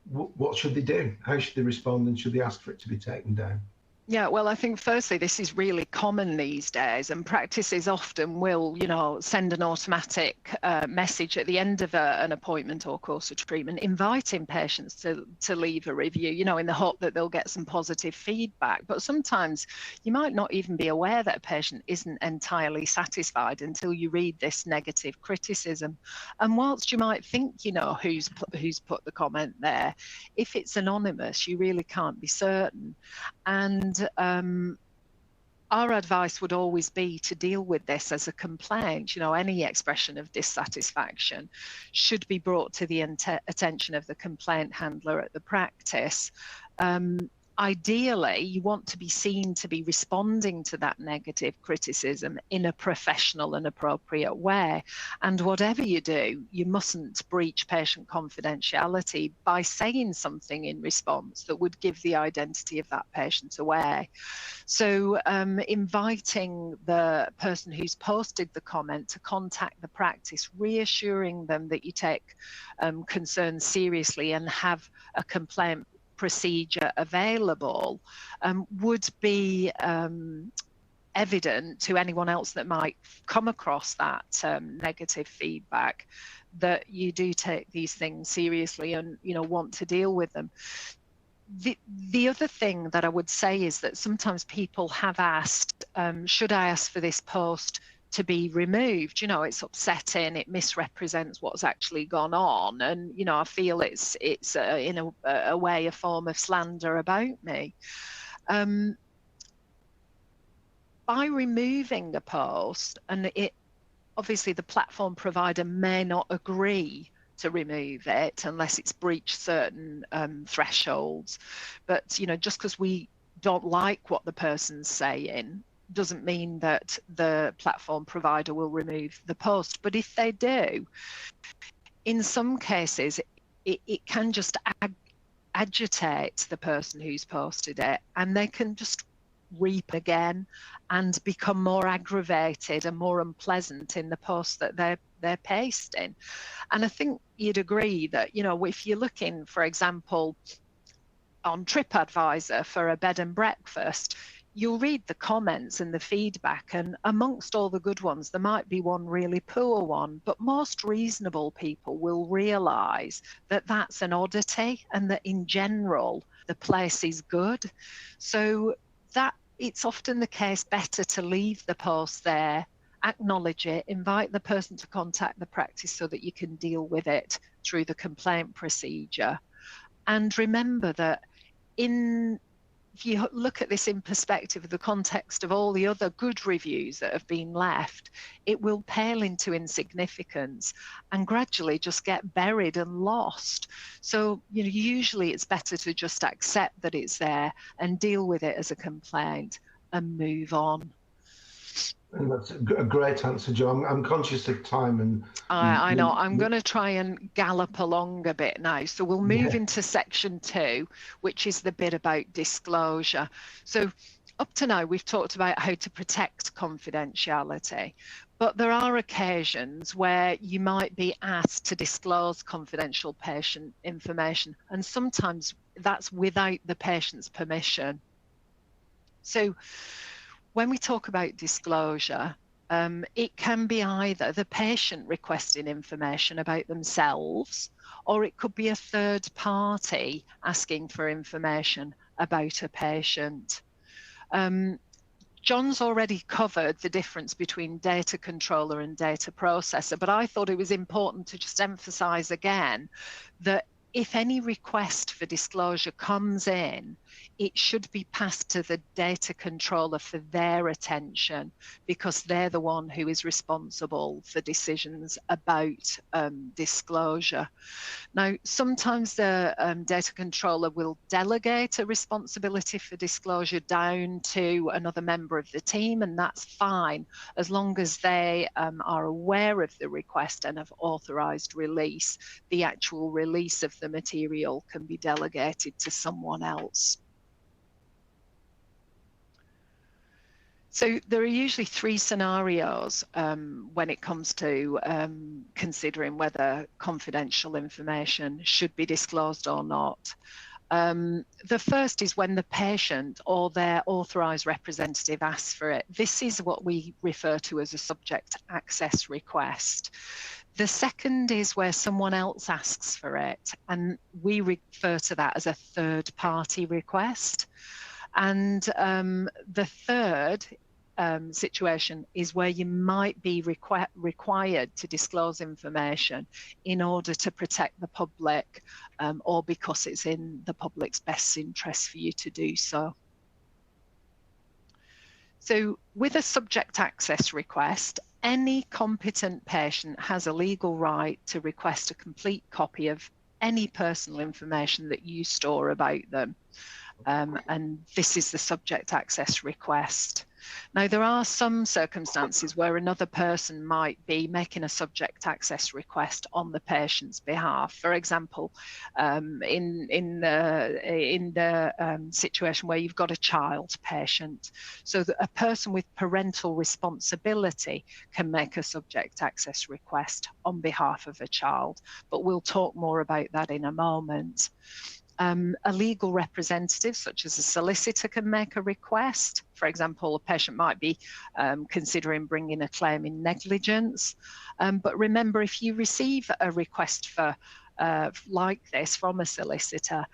What should they do? How should they respond, and should they ask for it to be taken down? Yeah, well, I think firstly, this is really common these days, and practices often will, send an automatic message at the end of an appointment or course of treatment, inviting patients to leave a review, in the hope that they'll get some positive feedback. But sometimes you might not even be aware that a patient isn't entirely satisfied until you read this negative criticism. And whilst you might think who's put the comment there, if it's anonymous, you really can't be certain. And our advice would always be to deal with this as a complaint. Any expression of dissatisfaction should be brought to the attention of the complaint handler at the practice. Ideally, you want to be seen to be responding to that negative criticism in a professional and appropriate way. And whatever you do, you mustn't breach patient confidentiality by saying something in response that would give the identity of that patient away. So inviting the person who's posted the comment to contact the practice, reassuring them that you take concerns seriously and have a complaint procedure available, would be evident to anyone else that might come across that negative feedback, that you do take these things seriously and want to deal with them. The other thing that I would say is that sometimes people have asked, should I ask for this post to be removed? It's upsetting, it misrepresents what's actually gone on, and I feel it's in a way a form of slander about me. By removing a post, and obviously the platform provider may not agree to remove it unless it's breached certain thresholds, but just because we don't like what the person's saying doesn't mean that the platform provider will remove the post. But if they do, in some cases, it can just agitate the person who's posted it, and they can just reap again and become more aggravated and more unpleasant in the post that they're pasting. And I think you'd agree that, you know, if you're looking, for example, on TripAdvisor for a bed and breakfast, you'll read the comments and the feedback, and amongst all the good ones, there might be one really poor one, but most reasonable people will realise that that's an oddity and that in general, the place is good. So that it's often the case better to leave the post there, acknowledge it, invite the person to contact the practice so that you can deal with it through the complaint procedure. And remember that if you look at this in perspective of the context of all the other good reviews that have been left, it will pale into insignificance and gradually just get buried and lost. So, you know, usually it's better to just accept that it's there and deal with it as a complaint and move on. And that's a great answer, Jo. I'm conscious of time, and I know. I'm going to try and gallop along a bit now. So we'll move into section 2, which is the bit about disclosure. So up to now, we've talked about how to protect confidentiality, but there are occasions where you might be asked to disclose confidential patient information, and sometimes that's without the patient's permission. So when we talk about disclosure, it can be either the patient requesting information about themselves, or it could be a third party asking for information about a patient. John's already covered the difference between data controller and data processor, but I thought it was important to just emphasize again that if any request for disclosure comes in, it should be passed to the data controller for their attention, because they're the one who is responsible for decisions about disclosure. Now, sometimes the data controller will delegate a responsibility for disclosure down to another member of the team, and that's fine, as long as they are aware of the request and have authorised release. The actual release of the material can be delegated to someone else. So there are usually 3 scenarios when it comes to considering whether confidential information should be disclosed or not. The first is when the patient or their authorised representative asks for it. This is what we refer to as a subject access request. The second is where someone else asks for it, and we refer to that as a third party request. And the third situation is where you might be required to disclose information in order to protect the public, or because it's in the public's best interest for you to do so. So with a subject access request, any competent patient has a legal right to request a complete copy of any personal information that you store about them. And this is the subject access request. Now, there are some circumstances where another person might be making a subject access request on the patient's behalf. For example, in the situation where you've got a child patient, so that a person with parental responsibility can make a subject access request on behalf of a child. But we'll talk more about that in a moment. A legal representative, such as a solicitor, can make a request. For example, a patient might be considering bringing a claim in negligence. But remember, if you receive a request for like this from a solicitor,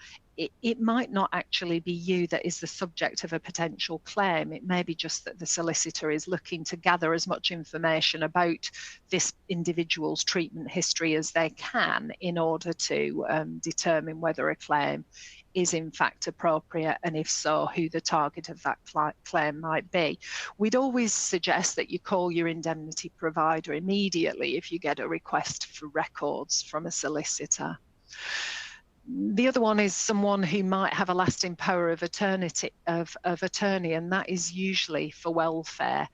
it might not actually be you that is the subject of a potential claim. It may be just that the solicitor is looking to gather as much information about this individual's treatment history as they can in order to determine whether a claim is in fact appropriate, and if so, who the target of that claim might be. We'd always suggest that you call your indemnity provider immediately if you get a request for records from a solicitor. The other one is someone who might have a lasting power of attorney, and that is usually for welfare.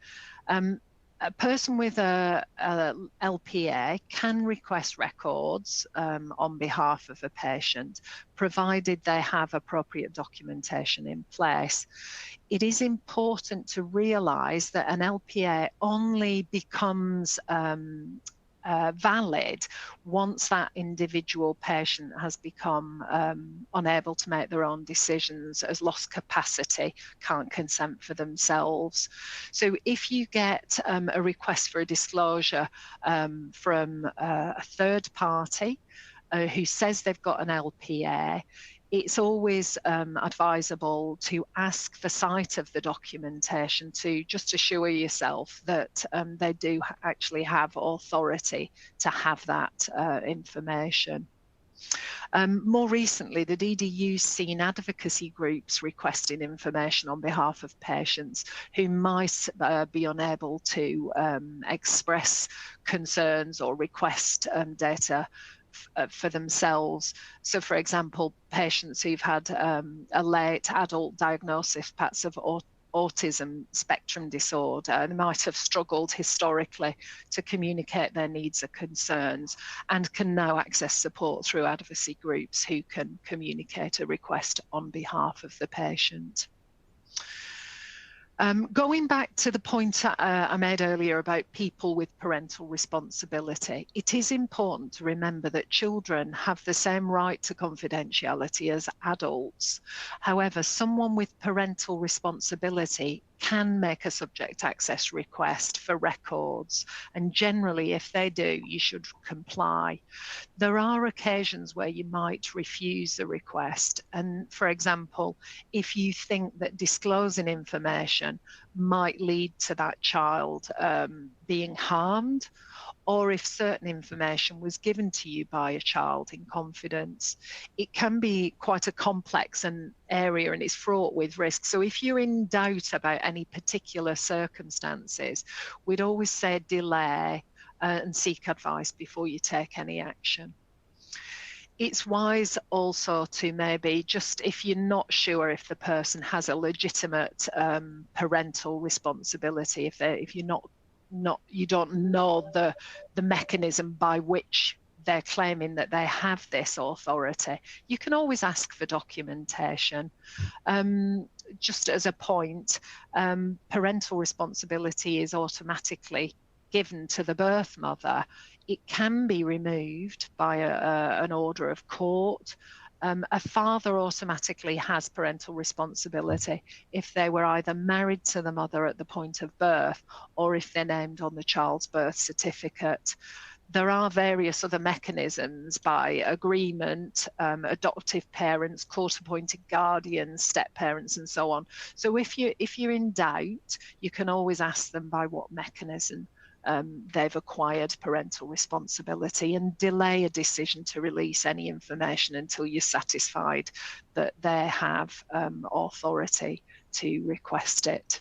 a person with a LPA can request records on behalf of a patient, provided they have appropriate documentation in place. It is important to realise that an LPA only becomes valid once that individual patient has become unable to make their own decisions, has lost capacity, can't consent for themselves. So if you get a request for a disclosure from a third party who says they've got an LPA, it's always advisable to ask the site of the documentation to just assure yourself that they do actually have authority to have that information. More recently, the DDU's seen advocacy groups requesting information on behalf of patients who might be unable to express concerns or request data for themselves. So, for example, patients who've had a late adult diagnosis, perhaps of autism spectrum disorder, they might have struggled historically to communicate their needs or concerns, and can now access support through advocacy groups who can communicate a request on behalf of the patient. Going back to the point I made earlier about people with parental responsibility, it is important to remember that children have the same right to confidentiality as adults. However, someone with parental responsibility can make a subject access request for records, and generally if they do, you should comply. There are occasions where you might refuse the request, and for example, if you think that disclosing information might lead to that child being harmed, or if certain information was given to you by a child in confidence. It can be quite a complex area and it's fraught with risk. So if you're in doubt about any particular circumstances, we'd always say delay and seek advice before you take any action. It's wise also to maybe just, if you're not sure if the person has a legitimate parental responsibility, if you're not you don't know the mechanism by which they're claiming that they have this authority, you can always ask for documentation. Just as a point, parental responsibility is automatically given to the birth mother. It can be removed by an order of court. A father automatically has parental responsibility if they were either married to the mother at the point of birth or if they're named on the child's birth certificate. There are various other mechanisms by agreement, adoptive parents, court-appointed guardians, step-parents, and so on. So if you're in doubt, you can always ask them by what mechanism they've acquired parental responsibility, and delay a decision to release any information until you're satisfied that they have authority to request it.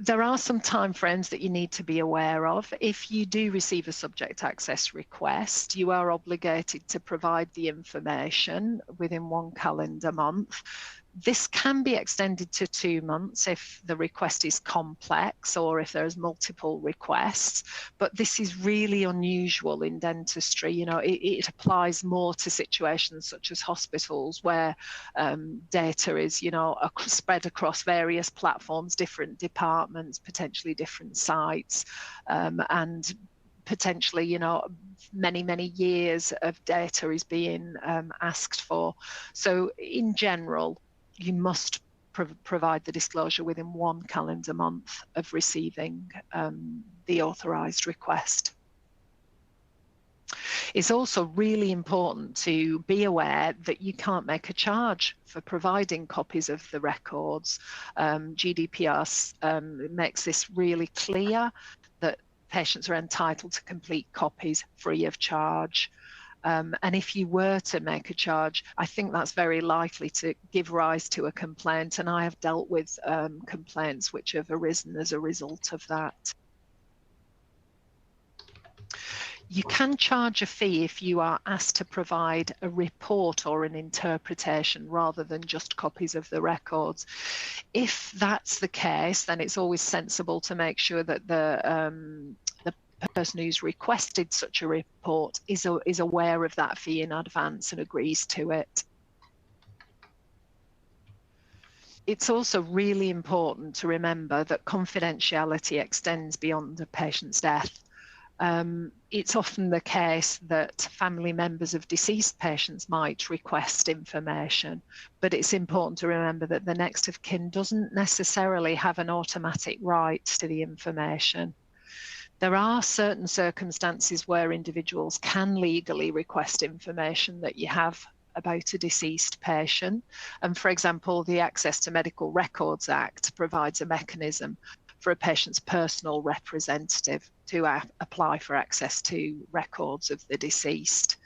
There are some timeframes that you need to be aware of. If you do receive a subject access request, you are obligated to provide the information within 1 calendar month. This can be extended to 2 months if the request is complex or if there's multiple requests, but this is really unusual in dentistry. You know, it applies more to situations such as hospitals where data is, you know, spread across various platforms, different departments, potentially different sites, and potentially, you know, many years of data is being asked for. So in general, you must provide the disclosure within 1 calendar month of receiving the authorised request. It's also really important to be aware that you can't make a charge for providing copies of the records. GDPR makes this really clear that patients are entitled to complete copies free of charge. And if you were to make a charge, I think that's very likely to give rise to a complaint. And I have dealt with complaints which have arisen as a result of that. You can charge a fee if you are asked to provide a report or an interpretation rather than just copies of the records. If that's the case, then it's always sensible to make sure that the person who's requested such a report is aware of that fee in advance and agrees to it. It's also really important to remember that confidentiality extends beyond a patient's death. It's often the case that family members of deceased patients might request information, but it's important to remember that the next of kin doesn't necessarily have an automatic right to the information. There are certain circumstances where individuals can legally request information that you have about a deceased patient. And for example, the Access to Medical Records Act provides a mechanism for a patient's personal representative to apply for access to records of the deceased.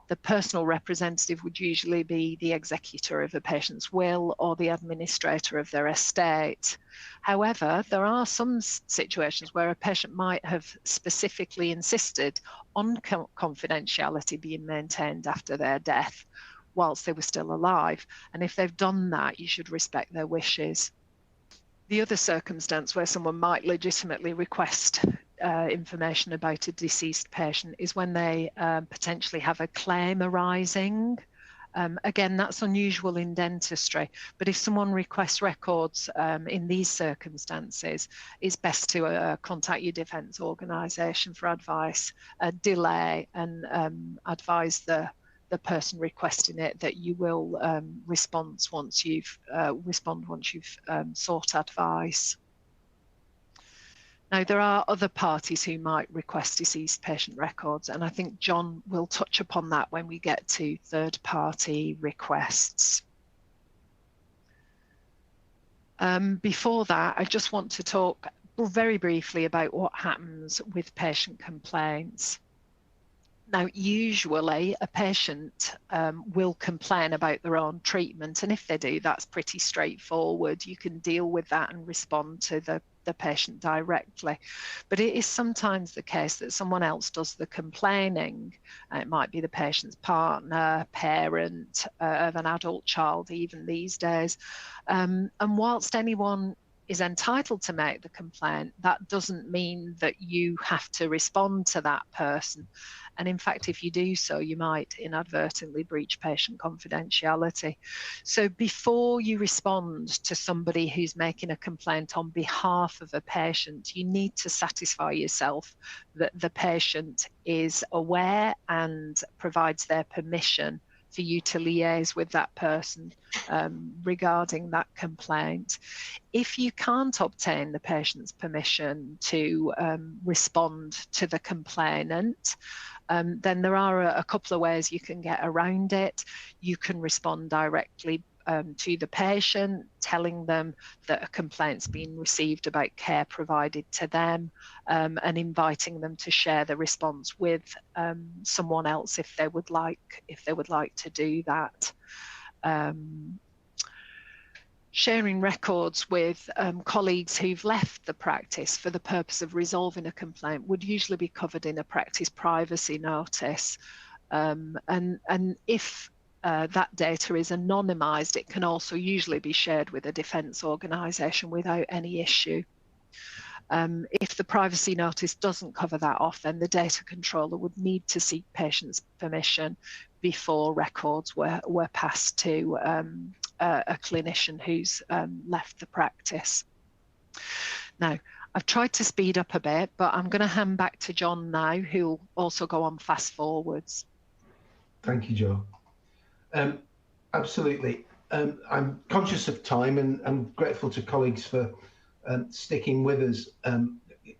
The personal representative would usually be the executor of a patient's will or the administrator of their estate. However, there are some situations where a patient might have specifically insisted on confidentiality being maintained after their death whilst they were still alive. And if they've done that, you should respect their wishes. The other circumstance where someone might legitimately request information about a deceased patient is when they potentially have a claim arising. Again, that's unusual in dentistry, but if someone requests records in these circumstances, it's best to contact your defence organisation for advice, delay, and advise the person requesting it that you will respond once you've sought advice. Now, there are other parties who might request deceased patient records, and I think John will touch upon that when we get to third-party requests. Before that, I just want to talk very briefly about what happens with patient complaints. Now, usually a patient will complain about their own treatment, and if they do, that's pretty straightforward. You can deal with that and respond to the patient directly. But it is sometimes the case that someone else does the complaining. It might be the patient's partner, parent of an adult child, even these days. And whilst anyone is entitled to make the complaint, that doesn't mean that you have to respond to that person. And in fact, if you do so, you might inadvertently breach patient confidentiality. So before you respond to somebody who's making a complaint on behalf of a patient, you need to satisfy yourself that the patient is aware and provides their permission for you to liaise with that person regarding that complaint. If you can't obtain the patient's permission to respond to the complainant, then there are a couple of ways you can get around it. You can respond directly to the patient, telling them that a complaint's been received about care provided to them, and inviting them to share the response with someone else if they would like to do that. Sharing records with colleagues who've left the practice for the purpose of resolving a complaint would usually be covered in a practice privacy notice. And if that data is anonymised, it can also usually be shared with a defence organisation without any issue. If the privacy notice doesn't cover that off, then the data controller would need to seek patients' permission before records were passed to a clinician who's left the practice. Now, I've tried to speed up a bit, but I'm going to hand back to John now, who'll also go on fast forwards. Thank you, Jo. Absolutely. I'm conscious of time, and I'm grateful to colleagues for sticking with us,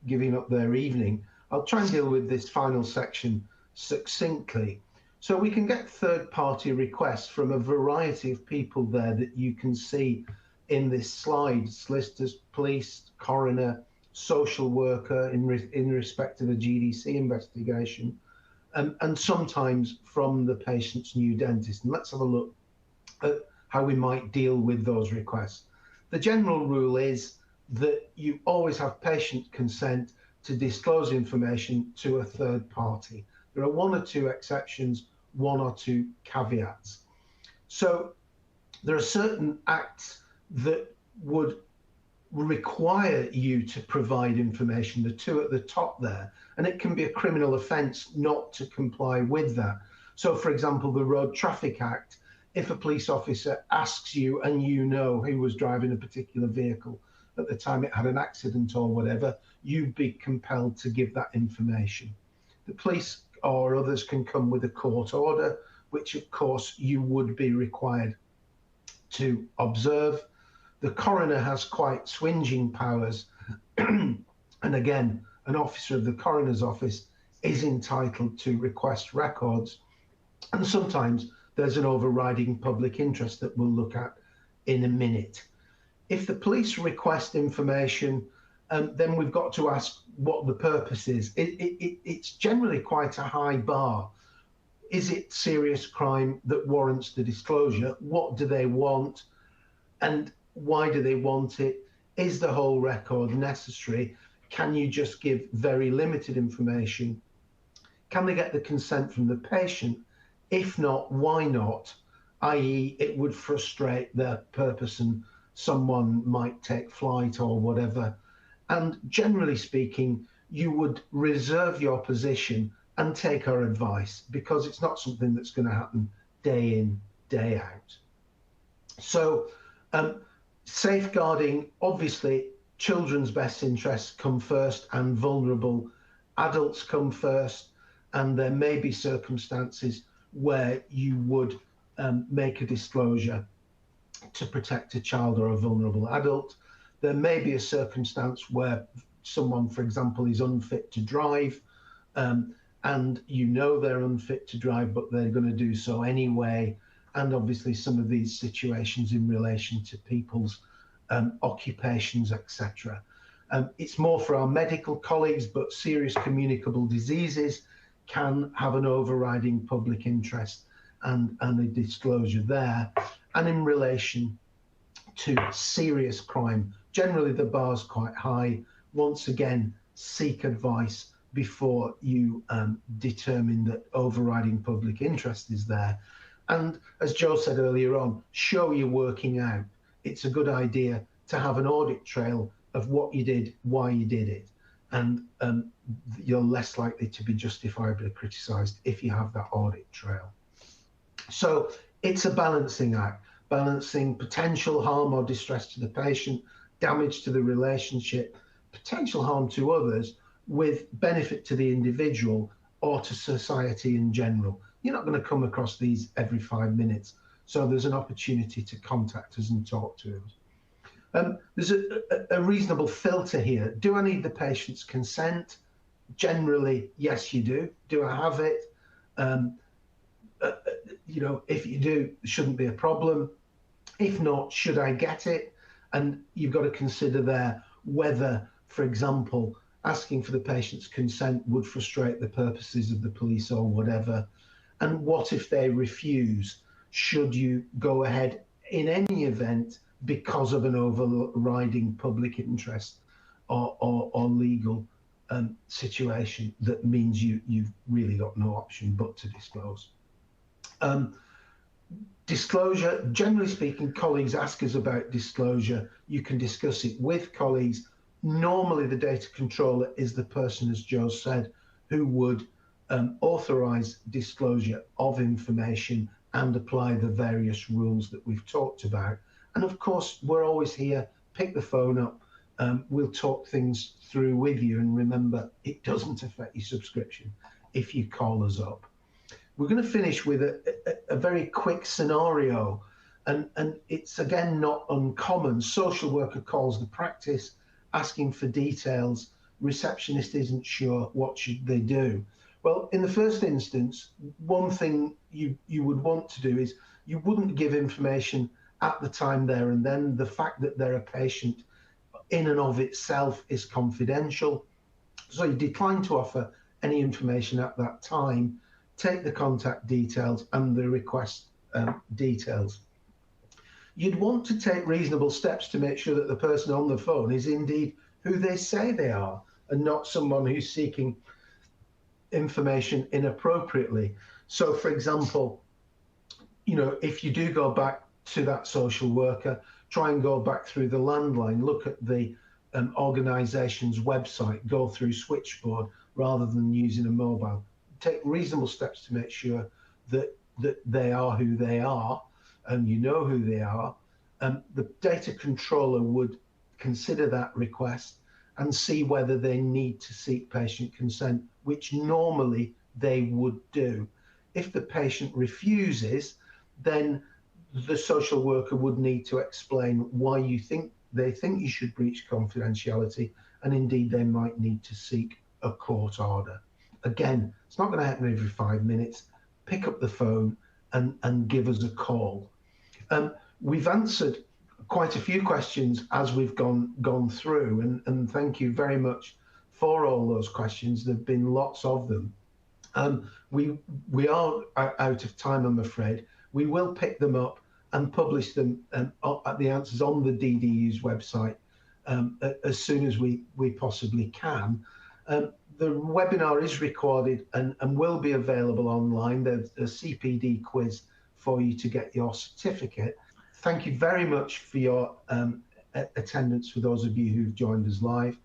giving up their evening. I'll try and deal with this final section succinctly. So we can get third-party requests from a variety of people there that you can see in this slide: solicitors, police, coroner, social worker in respect of a GDC investigation, and sometimes from the patient's new dentist. And let's have a look at how we might deal with those requests. The general rule is that you always have patient consent to disclose information to a third party. There are one or two exceptions, one or two caveats. So there are certain acts that would require you to provide information, the two at the top there, and it can be a criminal offence not to comply with that. So, for example, the Road Traffic Act, if a police officer asks you and you know who was driving a particular vehicle at the time it had an accident or whatever, you'd be compelled to give that information. The police or others can come with a court order, which of course you would be required to observe. The coroner has quite swinging powers, and again, an officer of the coroner's office is entitled to request records, and sometimes there's an overriding public interest that we'll look at in a minute. If the police request information, then we've got to ask what the purpose is. It's generally quite a high bar. Is it serious crime that warrants the disclosure? What do they want? And why do they want it? Is the whole record necessary? Can you just give very limited information? Can they get the consent from the patient? If not, why not? i.e., it would frustrate their purpose and someone might take flight or whatever. And generally speaking, you would reserve your position and take our advice, because it's not something that's going to happen day in, day out. So safeguarding, obviously, children's best interests come first and vulnerable adults come first, and there may be circumstances where you would make a disclosure to protect a child or a vulnerable adult. There may be a circumstance where someone, for example, is unfit to drive, and you know they're unfit to drive, but they're going to do so anyway. And obviously some of these situations in relation to people's occupations, etc. It's more for our medical colleagues, but serious communicable diseases can have an overriding public interest and a disclosure there. And in relation to serious crime, generally the bar's quite high. Once again, seek advice before you determine that overriding public interest is there. And as Joe said earlier on, show you're working out. It's a good idea to have an audit trail of what you did, why you did it. And you're less likely to be justifiably criticised if you have that audit trail. So it's a balancing act, balancing potential harm or distress to the patient, damage to the relationship, potential harm to others, with benefit to the individual or to society in general. You're not going to come across these every 5 minutes, so there's an opportunity to contact us and talk to us. There's a reasonable filter here. Do I need the patient's consent? Generally, yes, you do. Do I have it? You know, if you do, it shouldn't be a problem. If not, should I get it? And you've got to consider there whether, for example, asking for the patient's consent would frustrate the purposes of the police or whatever. And what if they refuse? Should you go ahead in any event because of an overriding public interest or legal situation that means you've really got no option but to disclose? Disclosure, generally speaking, colleagues ask us about disclosure. You can discuss it with colleagues. Normally the data controller is the person, as Joe said, who would authorize disclosure of information and apply the various rules that we've talked about. And of course, we're always here. Pick the phone up. We'll talk things through with you. And remember, it doesn't affect your subscription if you call us up. We're going to finish with a very quick scenario. And it's, again, not uncommon. Social worker calls the practice asking for details. Receptionist isn't sure. What should they do? Well, in the first instance, one thing you would want to do is you wouldn't give information at the time there and then. The fact that they're a patient in and of itself is confidential. So you decline to offer any information at that time. Take the contact details and the request details. You'd want to take reasonable steps to make sure that the person on the phone is indeed who they say they are. and not someone who's seeking information inappropriately. So, for example, if you do go back to that social worker, try and go back through the landline, look at the organisation's website, go through switchboard rather than using a mobile. Take reasonable steps to make sure that they are who they are, and you know who they are. The data controller would consider that request and see whether they need to seek patient consent, which normally they would do. If the patient refuses, then the social worker would need to explain why they think you should breach confidentiality, and indeed they might need to seek a court order. Again, it's not going to happen every 5 minutes. Pick up the phone and give us a call. We've answered quite a few questions as we've gone through, and thank you very much for all those questions. There have been lots of them. We are out of time, I'm afraid. We will pick them up and publish them at the answers on the DDU's website as soon as we possibly can. The webinar is recorded and will be available online. There's a CPD quiz for you to get your certificate. Thank you very much for your attendance for those of you who've joined us live.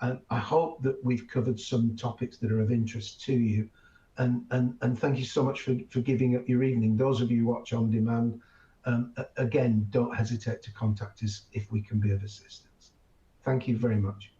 I hope that we've covered some topics that are of interest to you. And thank you so much for giving up your evening. Those of you who watch on demand, again, don't hesitate to contact us if we can be of assistance. Thank you very much.